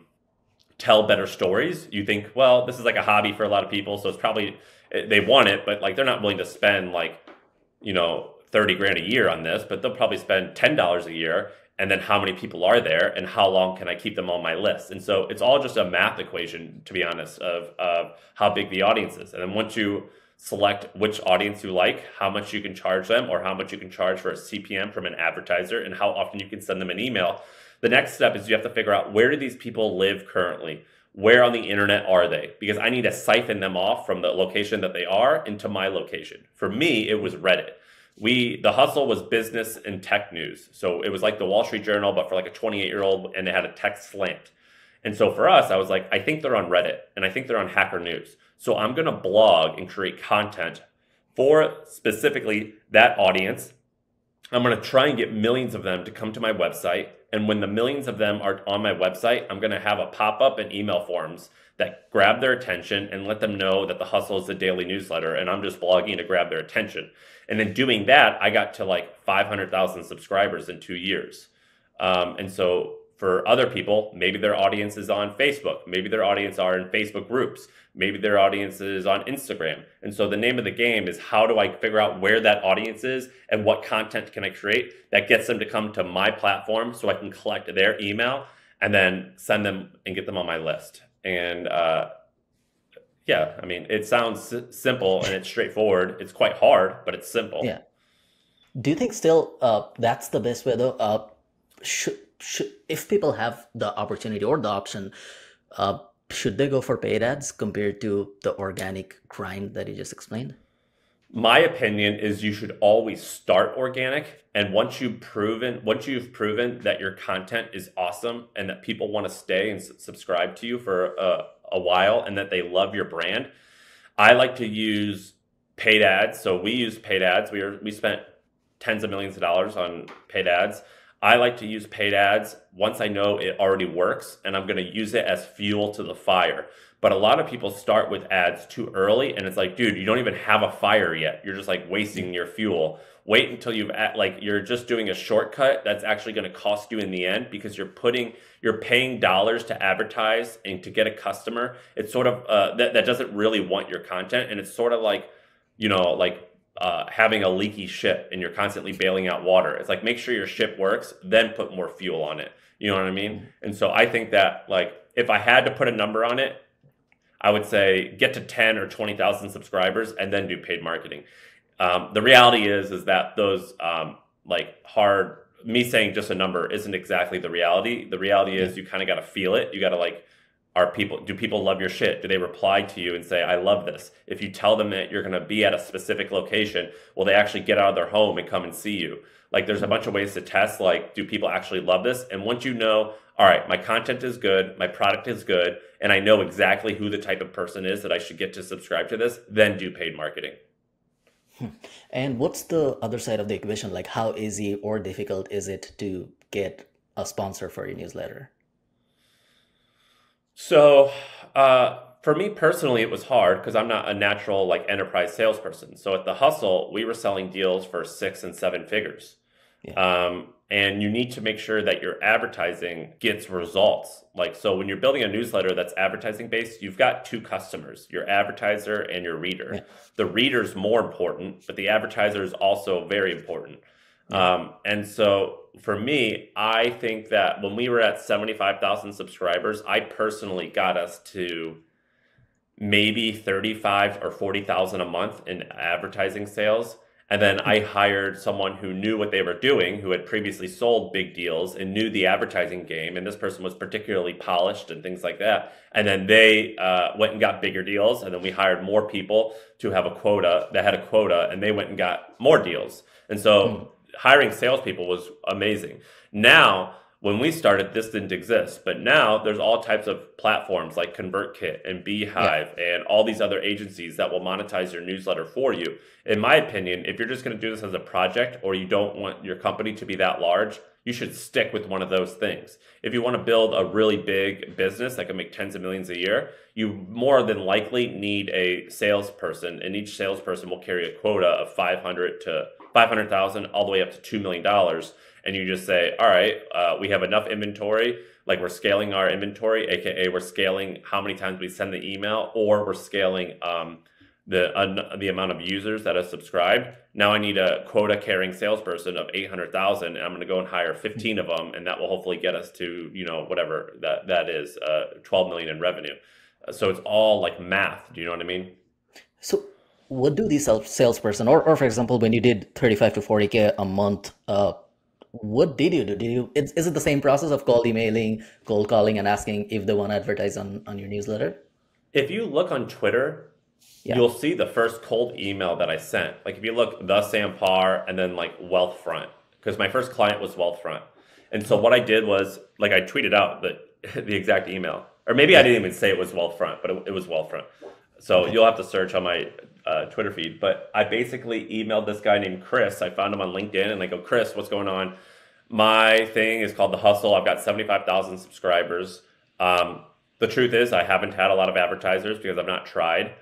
tell better stories, you think, well, this is like a hobby for a lot of people, so it's probably, they want it, but like they're not willing to spend like 30 grand a year on this, but they'll probably spend $10 a year. And then how many people are there and how long can I keep them on my list? And so it's all just a math equation, to be honest, of how big the audience is. And then once you select which audience you like, how much you can charge them, or how much you can charge for a CPM from an advertiser, and how often you can send them an email, the next step is you have to figure out, where do these people live currently? Where on the internet are they? Because I need to siphon them off from the location that they are into my location. For me, it was Reddit. The Hustle was business and tech news. So it was like the Wall Street Journal, but for like a 28-year-old, and it had a tech slant. And so for us, I was like, I think they're on Reddit and I think they're on Hacker News. So I'm going to blog and create content for specifically that audience. I'm going to try and get millions of them to come to my website. And when the millions of them are on my website, I'm going to have a pop-up and email forms that grab their attention and let them know that The Hustle is a daily newsletter and I'm just blogging to grab their attention. And then doing that, I got to like 500,000 subscribers in 2 years. And so for other people, maybe their audience is on Facebook. Maybe their audience are in Facebook groups. Maybe their audience is on Instagram. And so the name of the game is, how do I figure out where that audience is and what content can I create that gets them to come to my platform so I can collect their email and then send them and get them on my list. And yeah, I mean, it sounds simple and it's straightforward. It's quite hard, but it's simple. Yeah. Do you think still that's the best way though? If people have the opportunity or the option, should they go for paid ads compared to the organic grind that you just explained? My opinion is you should always start organic. And once you've proven that your content is awesome and that people want to stay and subscribe to you for a while and that they love your brand, I like to use paid ads. So we use paid ads. We spent tens of millions of dollars on paid ads. I like to use paid ads once I know it already works, and I'm going to use it as fuel to the fire. But a lot of people start with ads too early, and it's like, dude, you don't even have a fire yet. You're just like wasting your fuel. Wait until you're just doing a shortcut that's actually going to cost you in the end, because you're paying dollars to advertise and to get a customer. It's sort of that doesn't really want your content, and it's sort of like, having a leaky ship and you're constantly bailing out water. It's like, make sure your ship works, then put more fuel on it. You know what I mean? And so I think that, like, if I had to put a number on it, I would say get to 10 or 20,000 subscribers and then do paid marketing. The reality is that those me saying just a number isn't exactly the reality. The reality is you kind of got to feel it. You got to do people love your shit? Do they reply to you and say, I love this? If you tell them that you're going to be at a specific location, will they actually get out of their home and come and see you? Like, there's a bunch of ways to test, like, do people actually love this? And once you know, all right, my content is good, my product is good, and I know exactly who the type of person is that I should get to subscribe to this, then do paid marketing. And what's the other side of the equation? Like, how easy or difficult is it to get a sponsor for your newsletter? So for me personally, it was hard because I'm not a natural enterprise salesperson. So at The Hustle, we were selling deals for 6 and 7 figures. Yeah. And you need to make sure that your advertising gets results. So when you're building a newsletter that's advertising based, you've got 2 customers, your advertiser and your reader. Yeah. The reader's more important, but the advertiser is also very important. Yeah. And so for me, I think that when we were at 75,000 subscribers, I personally got us to maybe 35 or 40,000 a month in advertising sales. And then I hired someone who knew what they were doing, who had previously sold big deals and knew the advertising game. And this person was particularly polished and things like that. And then they went and got bigger deals. And then we hired more people to have a quota that had a quota, and they went and got more deals. And so hiring salespeople was amazing. Now, when we started, this didn't exist, but now there's all types of platforms like ConvertKit and Beehive and all these other agencies that will monetize your newsletter for you. In my opinion, if you're just going to do this as a project, or you don't want your company to be that large, you should stick with one of those things. If you want to build a really big business that can make tens of millions a year, you more than likely need a salesperson, and each salesperson will carry a quota of 500,000 all the way up to $2 million. And you just say, all right, we have enough inventory, like we're scaling our inventory, aka we're scaling how many times we send the email, or we're scaling the amount of users that are subscribed. Now I need a quota carrying salesperson of 800,000, and I'm going to go and hire 15 of them, and that will hopefully get us to, whatever that is, 12 million in revenue. So it's all like math. Do you know what I mean? So what do these salesperson, or for example, when you did 35 to 40K a month, what did you do? Is it the same process of cold emailing, cold calling, and asking if they want to advertise on your newsletter? If you look on Twitter, you'll see the first cold email that I sent. Like, if you look, the Sam Parr, and then Wealthfront, because my first client was Wealthfront. And so what I did was, I tweeted out the exact email, or maybe I didn't even say it was Wealthfront, but it was Wealthfront. So you'll have to search on my Twitter feed. But I basically emailed this guy named Chris. I found him on LinkedIn, and I go, Chris, what's going on? My thing is called The Hustle. I've got 75,000 subscribers. The truth is, I haven't had a lot of advertisers because I've not tried.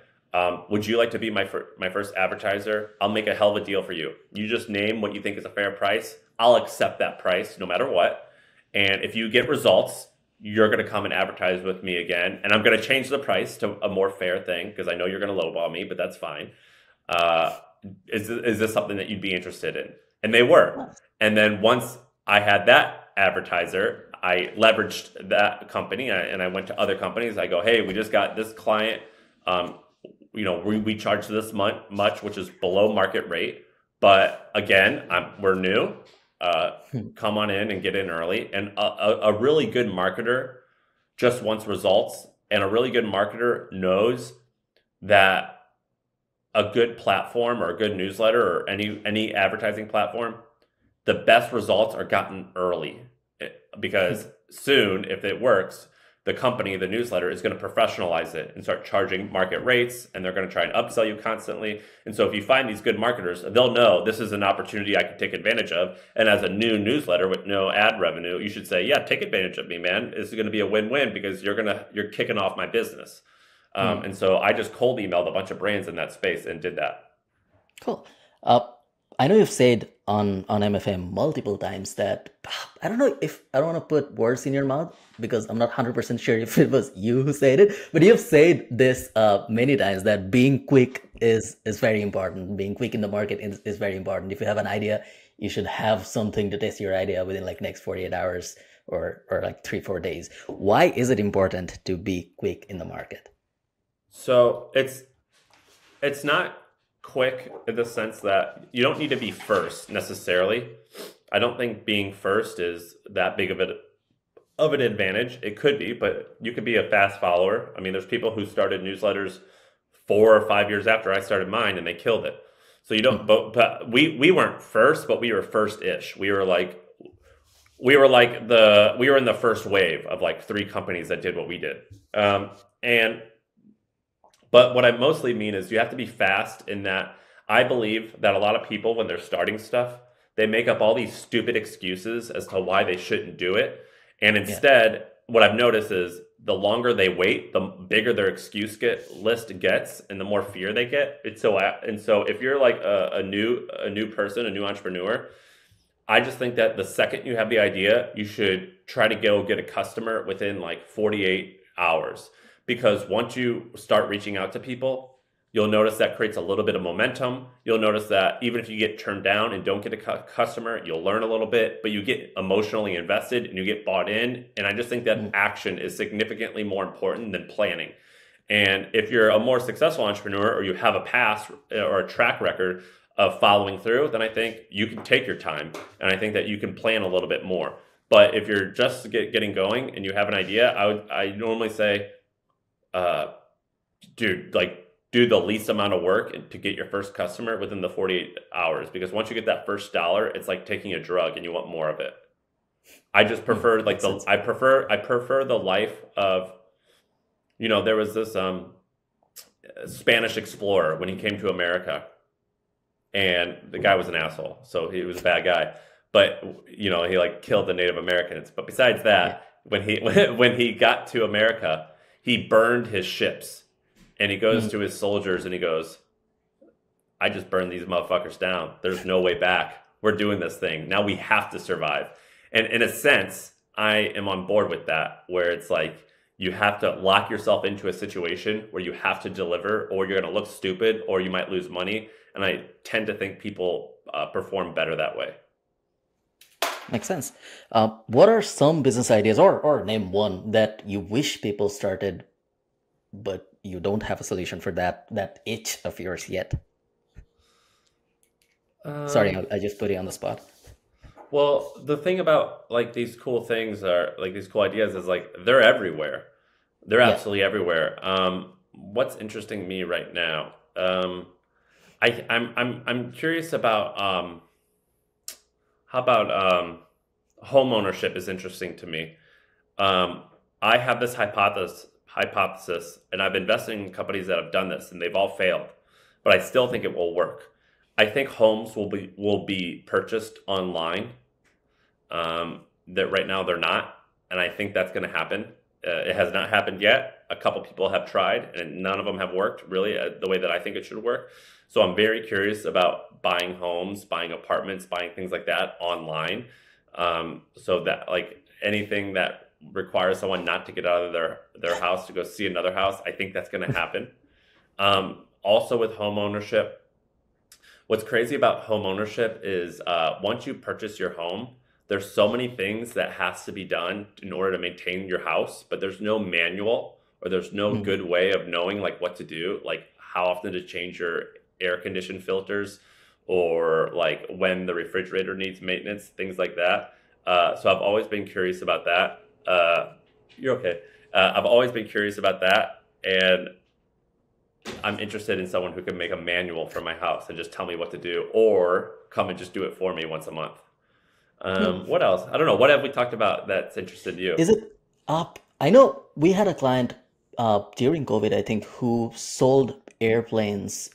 Would you like to be my first advertiser? I'll make a hell of a deal for you. You just name what you think is a fair price. I'll accept that price no matter what. And if you get results, you're going to come and advertise with me again. And I'm going to change the price to a more fair thing, because I know you're going to lowball me, but that's fine. Is this something that you'd be interested in? And they were. And then once I had that advertiser, I leveraged that company, and I went to other companies. I go, hey, we just got this client. We charge this much, which is below market rate. But again, we're new. Come on in and get in early. And a really good marketer just wants results. And a really good marketer knows that a good platform, or a good newsletter, or any advertising platform, the best results are gotten early. Because soon, if it works, the company, the newsletter, is going to professionalize it and start charging market rates, and they're going to try and upsell you constantly. And so if you find these good marketers, they'll know this is an opportunity I can take advantage of. And as a new newsletter with no ad revenue, you should say, yeah, take advantage of me, man. This is going to be a win-win because you're kicking off my business. And so I just cold emailed a bunch of brands in that space and did that. Cool. I know you've said on MFM multiple times that I don't know if I don't want to put words in your mouth because I'm not 100% sure if it was you who said it, but you've said this many times that being quick is very important. Being quick in the market is very important. If you have an idea, you should have something to test your idea within like next 48 hours or like 3-4 days. Why is it important to be quick in the market? So it's not quick in the sense that you don't need to be first necessarily. I don't think being first is that big of an advantage. It could be, but you could be a fast follower. I mean, there's people who started newsletters 4 or 5 years after I started mine and they killed it. So you don't, but we weren't first, but we were first-ish. We were in the first wave of like 3 companies that did what we did. But what I mostly mean is you have to be fast in that I believe that a lot of people, when they're starting stuff, they make up all these stupid excuses as to why they shouldn't do it. And instead, what I've noticed is the longer they wait, the bigger their excuse list gets and the more fear they get. So if you're like a new person, a new entrepreneur, I just think that the second you have the idea, you should try to go get a customer within like 48 hours. Because once you start reaching out to people, you'll notice that creates a little bit of momentum. You'll notice that even if you get turned down and don't get a customer, you'll learn a little bit, but you get emotionally invested and you get bought in. And I just think that action is significantly more important than planning. And if you're a more successful entrepreneur or you have a past or a track record of following through, then I think you can take your time. And I think that you can plan a little bit more. But if you're just getting going and you have an idea, I normally say, do the least amount of work to get your first customer within the 48 hours. Because once you get that first dollar, it's like taking a drug and you want more of it. I just prefer I prefer the life of, there was this Spanish explorer when he came to America, and the guy was an asshole. So he was a bad guy, but he like killed the Native Americans. But besides that, when he got to America, he burned his ships, and he goes to his soldiers and he goes, I just burned these motherfuckers down. There's no way back. We're doing this thing. Now we have to survive. And in a sense, I am on board with that, where it's like you have to lock yourself into a situation where you have to deliver, or you're going to look stupid, or you might lose money. And I tend to think people perform better that way. Makes sense. What are some business ideas, or name one that you wish people started, but you don't have a solution for that itch of yours yet? Sorry, I just put you on the spot. Well, the thing about like these cool things are like these cool ideas is like they're everywhere. They're absolutely everywhere. What's interesting to me right now? I'm curious about how about home ownership is interesting to me. I have this hypothesis, and I've invested in companies that have done this, and they've all failed, but I still think it will work. I think homes will be purchased online. That right now they're not, and I think that's going to happen. It has not happened yet. A couple people have tried, and none of them have worked really the way that I think it should work. So I'm very curious about buying homes, buying apartments, buying things like that online. So that like anything that requires someone not to get out of their house to go see another house, I think that's going to happen. Also with home ownership, what's crazy about home ownership is once you purchase your home, there's so many things that has to be done in order to maintain your house, but there's no manual or there's no good way of knowing like what to do, like how often to change your air condition filters, or like when the refrigerator needs maintenance, things like that. So I've always been curious about that. You're okay. I've always been curious about that, and I'm interested in someone who can make a manual for my house and just tell me what to do, or come and just do it for me once a month. What else? I don't know. What have we talked about that's interested you? Is it up? I know we had a client during COVID, I think, who sold airplanes,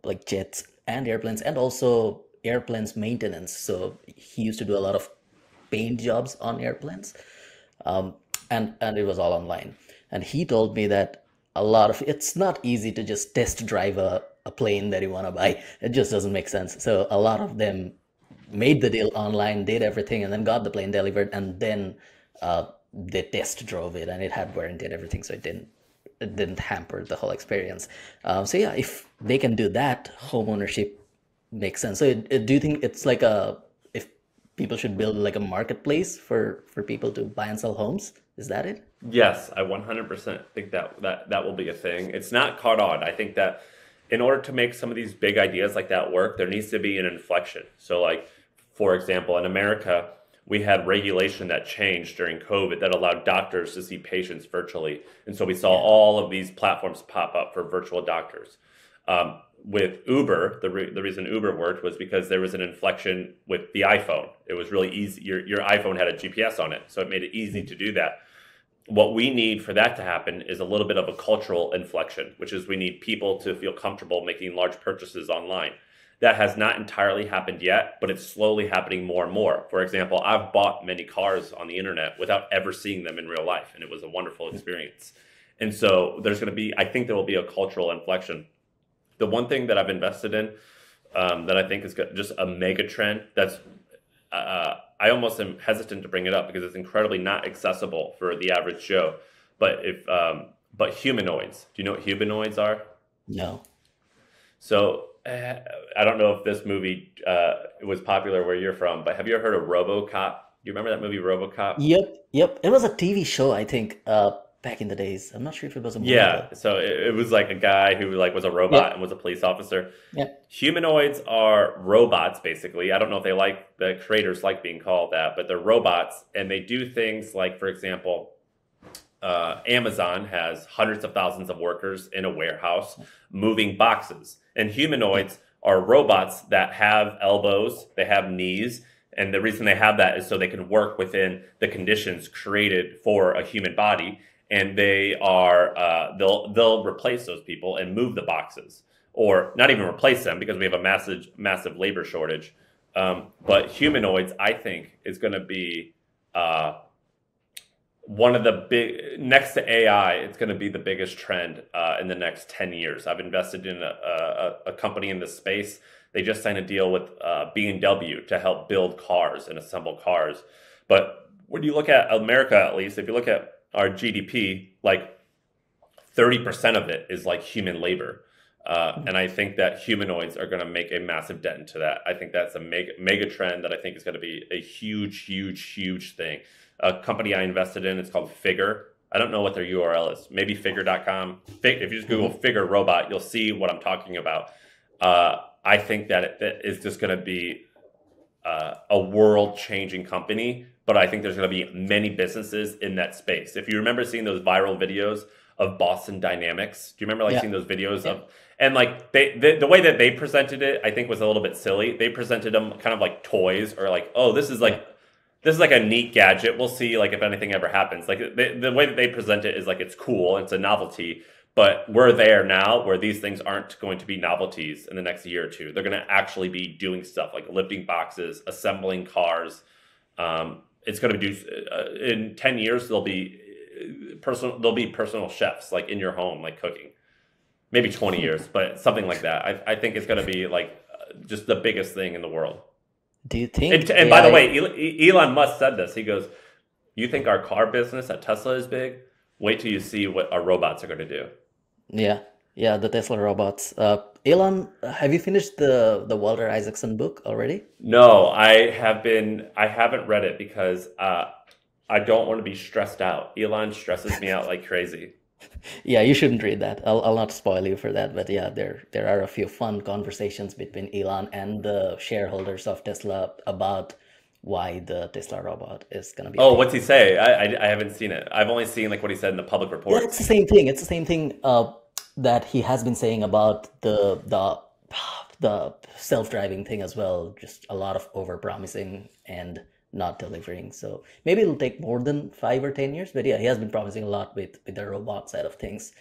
like jets and airplanes, and also airplanes maintenance. So he used to do a lot of paint jobs on airplanes, um, and it was all online. And he told me that a lot of it's not easy to just test drive a plane that you want to buy. It just doesn't make sense. So a lot of them made the deal online, did everything, and then got the plane delivered, and then they test drove it, and it had warranty and everything, so it didn't hamper the whole experience. So yeah, if they can do that, home ownership makes sense. So do you think it's like a if people should build like a marketplace for people to buy and sell homes? Is that it? Yes, I 100% think that will be a thing. It's not caught on. I think that in order to make some of these big ideas like that work, there needs to be an inflection. So like, for example, in America, we had regulation that changed during COVID that allowed doctors to see patients virtually. And so we saw Yeah. all of these platforms pop up for virtual doctors. With Uber, the reason Uber worked was because there was an inflection with the iPhone. It was really easy. Your iPhone had a GPS on it, so it made it easy to do that. What we need for that to happen is a little bit of a cultural inflection, which is we need people to feel comfortable making large purchases online. That has not entirely happened yet, but it's slowly happening more and more. For example, I've bought many cars on the internet without ever seeing them in real life, and it was a wonderful experience. And so I think there will be a cultural inflection. The one thing that I've invested in that I think is just a mega trend that's I almost am hesitant to bring it up because it's incredibly not accessible for the average Joe. But humanoids. Do you know what humanoids are? No. So I don't know if this movie was popular where you're from, but have you ever heard of RoboCop? You remember that movie RoboCop? Yep. It was a TV show, I think, back in the days. I'm not sure if it was a movie Yeah, though. so it was like a guy who like was a robot and Yep. was a police officer. Yep. Humanoids are robots, basically. I don't know if the creators like being called that, but they're robots, and they do things like, for example, Amazon has hundreds of thousands of workers in a warehouse moving boxes, and humanoids are robots that have elbows, they have knees, and the reason they have that is so they can work within the conditions created for a human body. And they'll replace those people and move the boxes, or not even replace them because we have a massive labor shortage. But humanoids, I think, is going to be one of the big next to AI. It's going to be the biggest trend in the next 10 years. I've invested in a company in this space. They just signed a deal with BMW to help build cars and assemble cars. But when you look at America, at least, if you look at our GDP, like 30% of it is like human labor. And I think that humanoids are going to make a massive dent into that. I think that's a mega trend that I think is going to be a huge thing. A company I invested in, it's called Figure. I don't know what their URL is. Maybe figure.com. If you just Google Figure robot, you'll see what I'm talking about. I think that it is just going to be a world-changing company, but I think there's going to be many businesses in that space. If you remember seeing those viral videos of Boston Dynamics, do you remember Yeah. seeing those videos of, and like the way that they presented it, I think was a little bit silly. They presented them kind of like toys, or like, oh, this is like a neat gadget. We'll see like if anything ever happens. Like the way that they present it is like it's cool, it's a novelty. But we're there now where these things aren't going to be novelties in the next year or two. They're going to actually be doing stuff like lifting boxes, assembling cars. It's going to be in 10 years, there'll be personal chefs like in your home, like cooking. Maybe 20 years, but something like that. I think it's going to be like just the biggest thing in the world. Do you think And by the AI way, Elon Musk said this. He goes, "You think our car business at Tesla is big? Wait till you see what our robots are going to do." Yeah, the Tesla robots. Elon, have you finished the Walter Isaacson book already? No, I haven't read it because I don't want to be stressed out. Elon stresses me out like crazy. Yeah, you shouldn't read that. I'll not spoil you for that, but yeah, there are a few fun conversations between Elon and the shareholders of Tesla about why the Tesla robot is gonna be a Oh, thing. what's he say? I haven't seen it. I've only seen like what he said in the public Yeah, it's the reports. same thing. It's the same thing that he has been saying about the self-driving thing as well. Just a lot of over-promising and not delivering. So maybe it'll take more than 5 or 10 years. But yeah, he has been promising a lot with the robot side of things.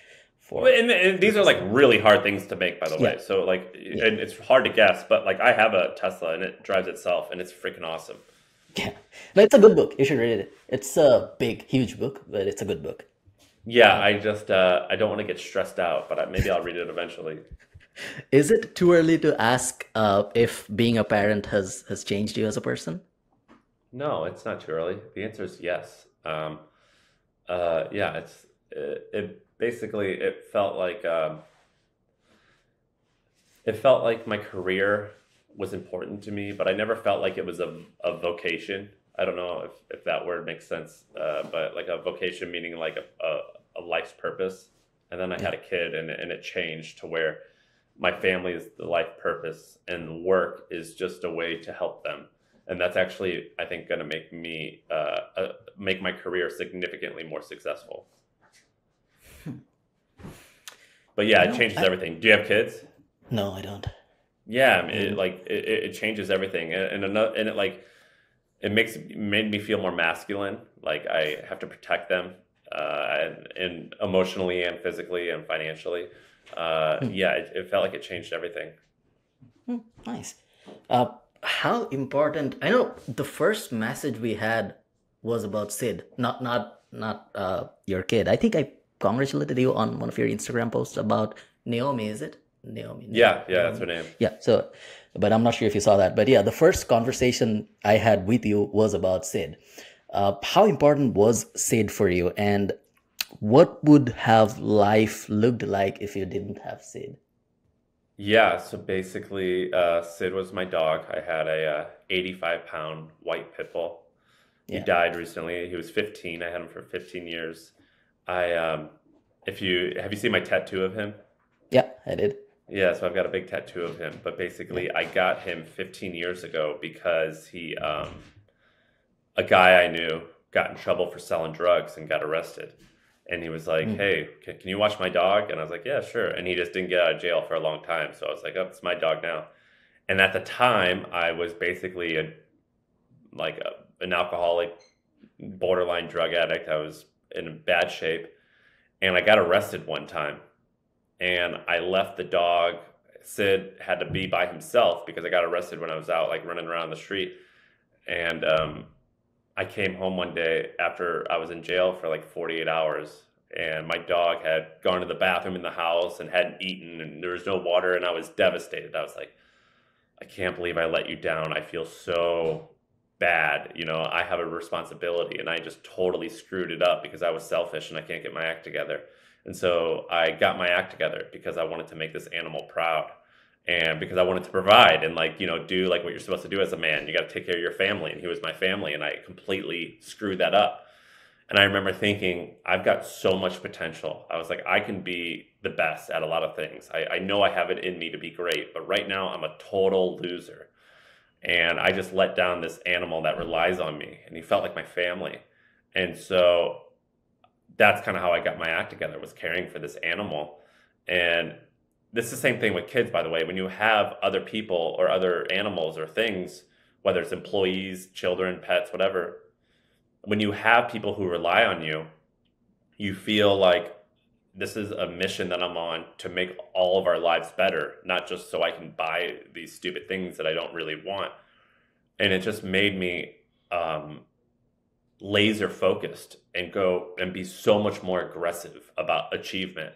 And these are like really hard things to make, by the way. Yeah. So like, Yeah. and it's hard to guess, but like I have a Tesla and it drives itself and it's freaking awesome. Yeah. No, it's a good book. You should read it. It's a big, huge book, but it's a good book. Yeah, I just I don't want to get stressed out, but maybe I'll read it eventually. Is it too early to ask if being a parent has changed you as a person? No, it's not too early. The answer is yes. Yeah, it basically it felt like my career was important to me, but I never felt like it was a vocation. I don't know if that word makes sense, but like a vocation meaning like a life's purpose. And then I had a kid, and it changed to where my family is the life purpose, and work is just a way to help them. And that's actually, I think, going to make me make my career significantly more successful. But yeah, it changes everything. Do you have kids? No, I don't. Yeah, I mean, it changes everything, and it like made me feel more masculine. Like I have to protect them, and emotionally and physically and financially. Yeah, it felt like it changed everything. Nice. How important? I know the first message we had was about Sid, not your kid. I think I congratulated you on one of your Instagram posts about Naomi. Is it Naomi? Yeah, that's her name. Yeah. So, but I'm not sure if you saw that. But yeah, the first conversation I had with you was about Sid. How important was Sid for you, and what would have life looked like if you didn't have Sid? Yeah, so basically, Sid was my dog. I had a 85-pound white pit bull. He Yeah. died recently. He was 15. I had him for 15 years. If you have you seen my tattoo of him? Yeah, I did. Yeah, so I've got a big tattoo of him. But basically, I got him 15 years ago because a guy I knew got in trouble for selling drugs and got arrested. And he was like, "Hey, can you watch my dog?" And I was like, "Yeah, sure." And he just didn't get out of jail for a long time. So I was like, "Oh, it's my dog now." And at the time, I was basically an alcoholic, borderline drug addict. I was in bad shape. And I got arrested one time. And I left the dog. Sid had to be by himself because I got arrested when I was out, like running around the street. And I came home one day after I was in jail for like 48 hours. And my dog had gone to the bathroom in the house and hadn't eaten, and there was no water. And I was devastated. I was like, I can't believe I let you down. I feel so bad. You know, I have a responsibility, and I just totally screwed it up because I was selfish and I can't get my act together. And so I got my act together because I wanted to make this animal proud, and because I wanted to provide and do like what you're supposed to do as a man. You got to take care of your family, and he was my family, and I completely screwed that up. And I remember thinking, I've got so much potential. I was like, I can be the best at a lot of things. I know I have it in me to be great, but right now I'm a total loser. And I just let down this animal that relies on me, and he felt like my family. And so that's kind of how I got my act together, was caring for this animal. And this is the same thing with kids, by the way. When you have other people or other animals or things, whether it's employees, children, pets, whatever, when you have people who rely on you, you feel like this is a mission that I'm on to make all of our lives better, not just so I can buy these stupid things that I don't really want. And it just made me laser focused and go and be so much more aggressive about achievement,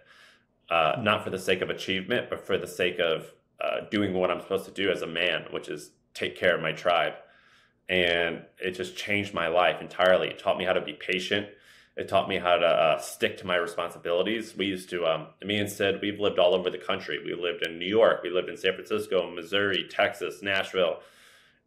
not for the sake of achievement, but for the sake of doing what I'm supposed to do as a man, which is take care of my tribe. And it just changed my life entirely. It taught me how to be patient. It taught me how to stick to my responsibilities. We used to, me and Sid, we've lived all over the country. We lived in New York. We lived in San Francisco, Missouri, Texas, Nashville.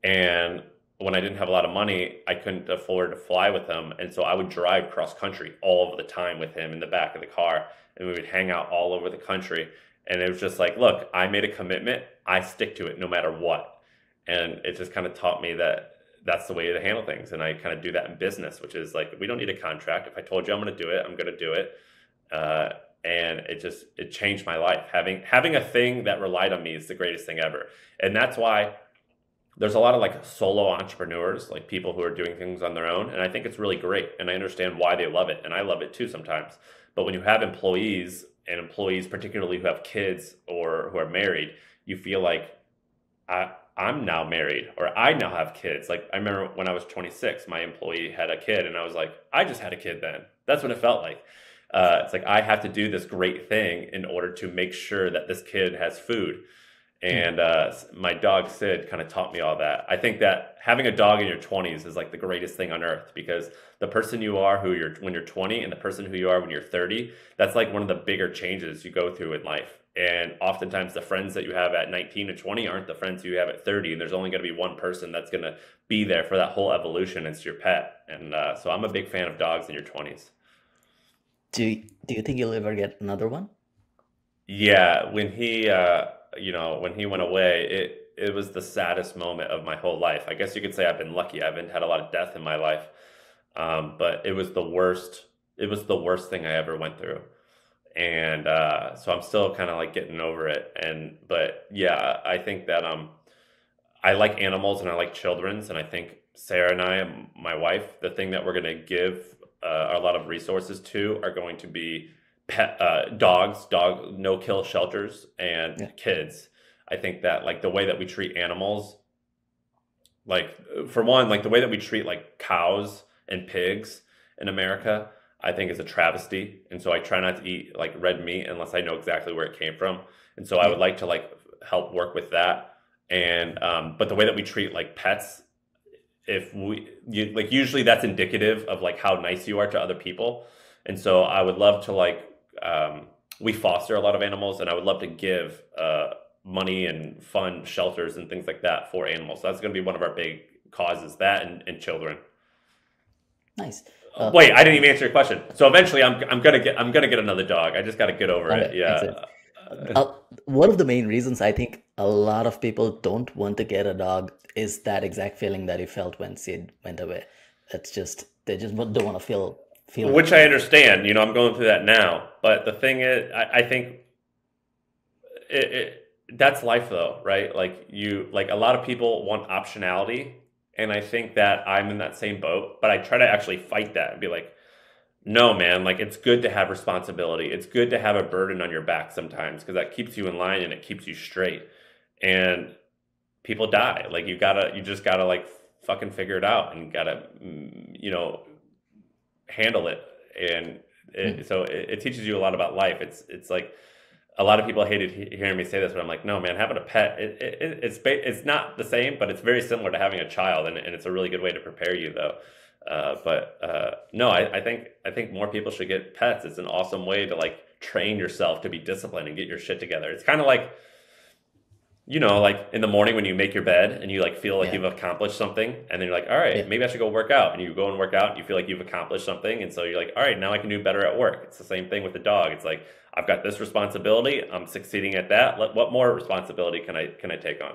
And when I didn't have a lot of money, I couldn't afford to fly with him. And so I would drive cross country all of the time with him in the back of the car. And we would hang out all over the country. And it was just like, look, I made a commitment. I stick to it no matter what. And it just kind of taught me that that's the way to handle things. And I kind of do that in business, which is like, we don't need a contract. If I told you I'm going to do it, I'm going to do it. And it changed my life. Having a thing that relied on me is the greatest thing ever. And that's why there's a lot of like solo entrepreneurs, like people who are doing things on their own. And I think it's really great. And I understand why they love it. And I love it too sometimes. But when you have employees, and employees particularly who have kids or who are married, you feel like I'm now married or I now have kids. Like I remember when I was 26, my employee had a kid and I was like, I just had a kid then. That's what it felt like. It's like I have to do this great thing in order to make sure that this kid has food. And my dog Sid kind of taught me all that. I think that having a dog in your 20s is like the greatest thing on earth, because the person you are when you're 20 and the person who you are when you're 30, that's like one of the bigger changes you go through in life. And oftentimes the friends that you have at 19 and 20 aren't the friends you have at 30. And there's only going to be one person that's going to be there for that whole evolution. It's your pet. And so I'm a big fan of dogs in your 20s. Do you think you'll ever get another one? Yeah, when he when he went away, it was the saddest moment of my whole life. I guess you could say I've been lucky. I haven't had a lot of death in my life. But it was the worst. It was the worst thing I ever went through. And so I'm still kind of like getting over it. But yeah, I think that I like animals and I like children's, and I think Sarah and I, my wife, the thing that we're going to give a lot of resources to are going to be dog no kill shelters and kids. I think that like the way that we treat animals, like for one, like the way that we treat like cows and pigs in America, I think is a travesty. And so I try not to eat like red meat unless I know exactly where it came from. And so I would like to like help work with that. And but the way that we treat like pets, usually that's indicative of like how nice you are to other people. And so I would love to like we foster a lot of animals, and I would love to give money and fund shelters and things like that for animals. So that's going to be one of our big causes, that and children. Nice. Wait, I didn't even answer your question. So eventually, I'm gonna get another dog. I just got to get over it. Yeah. One of the main reasons I think a lot of people don't want to get a dog is that exact feeling that you felt when Sid went away. It's just they just don't want to feel. Which I understand. I'm going through that now. But the thing is, I think that's life, though, right? Like a lot of people want optionality. And I think that I'm in that same boat, but I try to actually fight that and be like, no, man, like it's good to have responsibility. It's good to have a burden on your back sometimes, because that keeps you in line and it keeps you straight. And people die. Like you just gotta like fucking figure it out and gotta, handle it. And so it teaches you a lot about life. It's like, a lot of people hated hearing me say this, but I'm like, no, man, having a pet, it's not the same, but it's very similar to having a child, and it's a really good way to prepare you, though. No, I think more people should get pets. It's an awesome way to like train yourself to be disciplined and get your shit together. It's kind of like, like in the morning when you make your bed and you like feel like you've accomplished something, and then you're like, all right, maybe I should go work out, and you go and work out and you feel like you've accomplished something, and so you're like, all right, now I can do better at work. It's the same thing with the dog. It's like, I've got this responsibility, I'm succeeding at that. What more responsibility can I take on?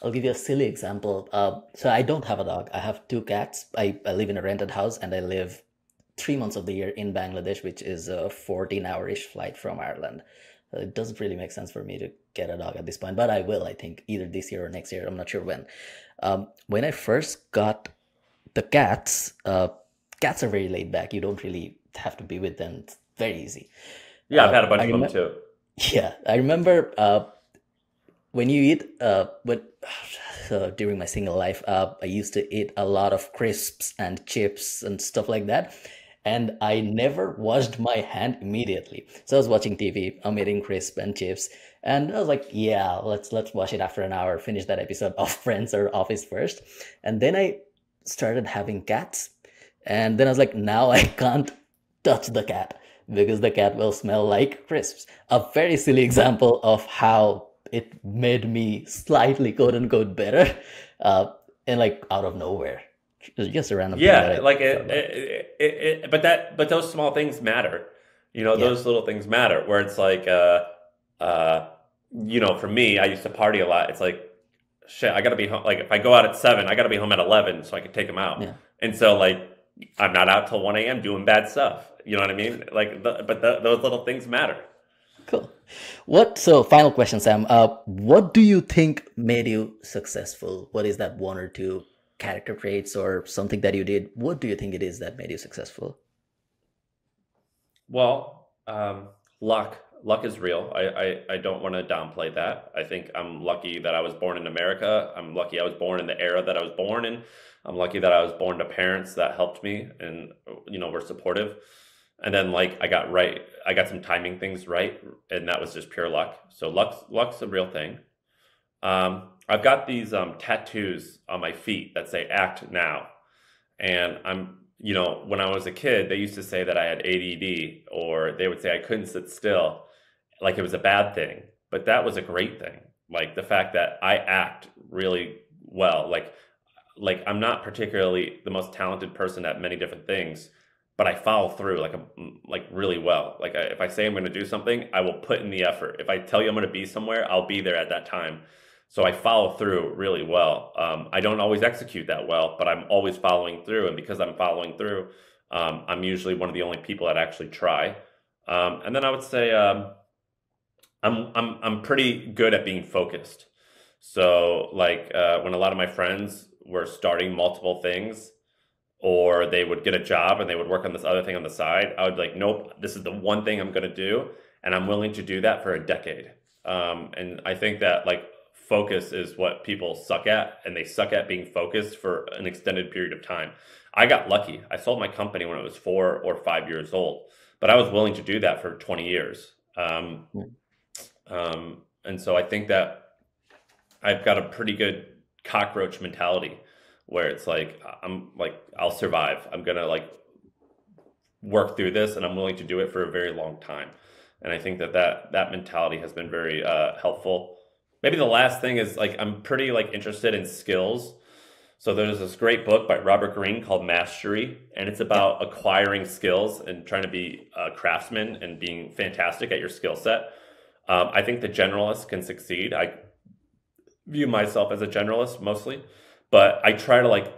I'll give you a silly example. So I don't have a dog. I have 2 cats. I live in a rented house, and I live 3 months of the year in Bangladesh, which is a 14-hour-ish flight from Ireland. It doesn't really make sense for me to get a dog at this point, but I will, I think, either this year or next year. I'm not sure when. When I first got the cats, cats are very laid back. You don't really have to be with them. It's very easy. Yeah, I've had a bunch of them too. Yeah, I remember when you eat, during my single life, I used to eat a lot of crisps and chips and stuff like that. And I never washed my hand immediately. So I was watching TV, I'm eating crisp and chips, and I was like, yeah, let's wash it after an hour, finish that episode of Friends or Office first. And then I started having cats. And then I was like, now I can't touch the cat because the cat will smell like crisps. A very silly example of how it made me slightly quote unquote better, and like out of nowhere. Just a random thing like but those small things matter. Those little things matter, where it's like for me, I used to party a lot. It's like, shit, I gotta be home. Like if I go out at 7, I gotta be home at 11 so I can take them out. And so like I'm not out till 1 a.m. doing bad stuff. You know what I mean? Like those little things matter. Cool. So final question, Sam. What do you think made you successful? What is that one or two character traits or something that you did? What do you think it is that made you successful? Well, luck. Luck is real. I don't want to downplay that. I think I'm lucky that I was born in America. I'm lucky I was born in the era that I was born in. I'm lucky that I was born to parents that helped me and were supportive. And then like I got some timing things right, and that was just pure luck. So luck's a real thing. I've got these tattoos on my feet that say "Act Now," and when I was a kid, they used to say that I had ADD, or they would say I couldn't sit still, like it was a bad thing. But that was a great thing. Like the fact that I act really well. Like I'm not particularly the most talented person at many different things, but I follow through like really well. Like if I say I'm going to do something, I will put in the effort. If I tell you I'm going to be somewhere, I'll be there at that time. So I follow through really well. I don't always execute that well, but I'm always following through. And because I'm following through, I'm usually one of the only people that actually try. And then I would say I'm pretty good at being focused. So like when a lot of my friends were starting multiple things, or they would get a job and they would work on this other thing on the side, I would be like, nope, this is the one thing I'm going to do, and I'm willing to do that for a decade. And I think that like focus is what people suck at, and they suck at being focused for an extended period of time. I got lucky. I sold my company when I was 4 or 5 years old, but I was willing to do that for 20 years. And so I think that I've got a pretty good cockroach mentality, where it's like I'm like I'll survive. I'm gonna like work through this, and I'm willing to do it for a very long time. And I think that mentality has been very helpful. Maybe the last thing is like I'm pretty like interested in skills. So there's this great book by Robert Greene called Mastery, and it's about acquiring skills and trying to be a craftsman and being fantastic at your skill set. I think the generalist can succeed. I view myself as a generalist mostly, but I try to like,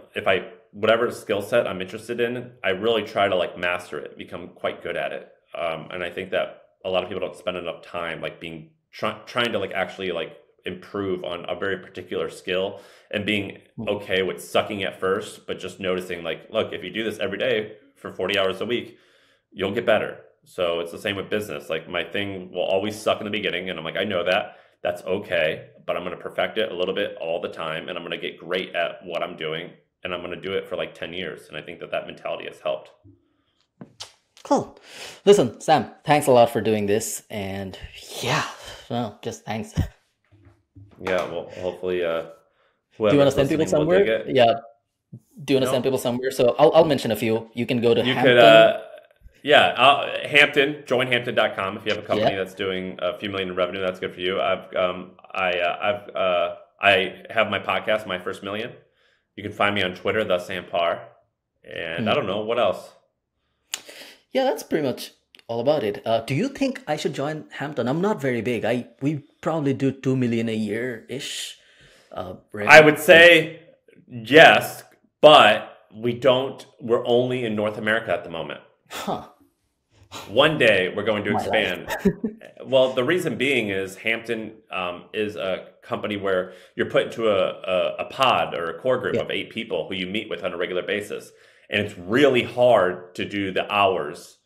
whatever skill set I'm interested in, I really try to like master it, become quite good at it. And I think that a lot of people don't spend enough time like trying to like actually like improve on a very particular skill, and being okay with sucking at first, but just noticing like, look, if you do this every day for 40 hours a week, you'll get better. So it's the same with business. Like my thing will always suck in the beginning, and I'm like, I know that. That's okay, but I'm going to perfect it a little bit all the time, and I'm going to get great at what I'm doing, and I'm going to do it for like 10 years. And I think that mentality has helped. Cool. Listen, Sam, thanks a lot for doing this. And yeah, well, just thanks. Yeah, well, hopefully, Do you want to send people somewhere? Yeah. Do you want to send people somewhere? So I'll mention a few. You can go to Hampton. Hampton, joinhampton.com. If you have a company that's doing a few million in revenue, that's good for you. I have my podcast, My First Million. You can find me on Twitter, the Sam Parr. And I don't know, what else? Yeah, that's pretty much all about it. Do you think I should join Hampton? I'm not very big. We probably do 2 million a year-ish. I would say yes, but we're only in North America at the moment. Huh. One day we're going to expand. Well, the reason being is Hampton is a company where you're put into a pod or a core group of 8 people who you meet with on a regular basis. And it's really hard to do the hours,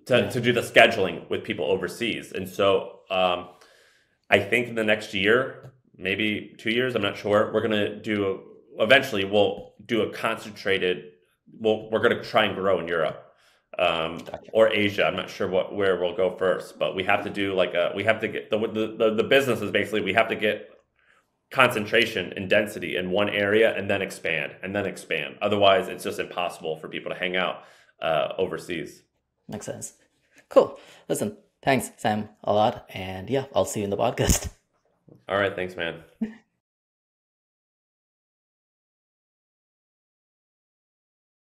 to do the scheduling with people overseas. And so I think in the next year, maybe 2 years, I'm not sure, we're going to eventually we'll do a concentrated, we're going to try and grow in Europe. Or Asia. I'm not sure where we'll go first, but we have to do we have to get the business is basically we have to get concentration and density in one area and then expand. Otherwise, it's just impossible for people to hang out overseas. Makes sense. Cool. Listen, thanks, Sam, a lot, and yeah, I'll see you in the podcast. All right, thanks, man.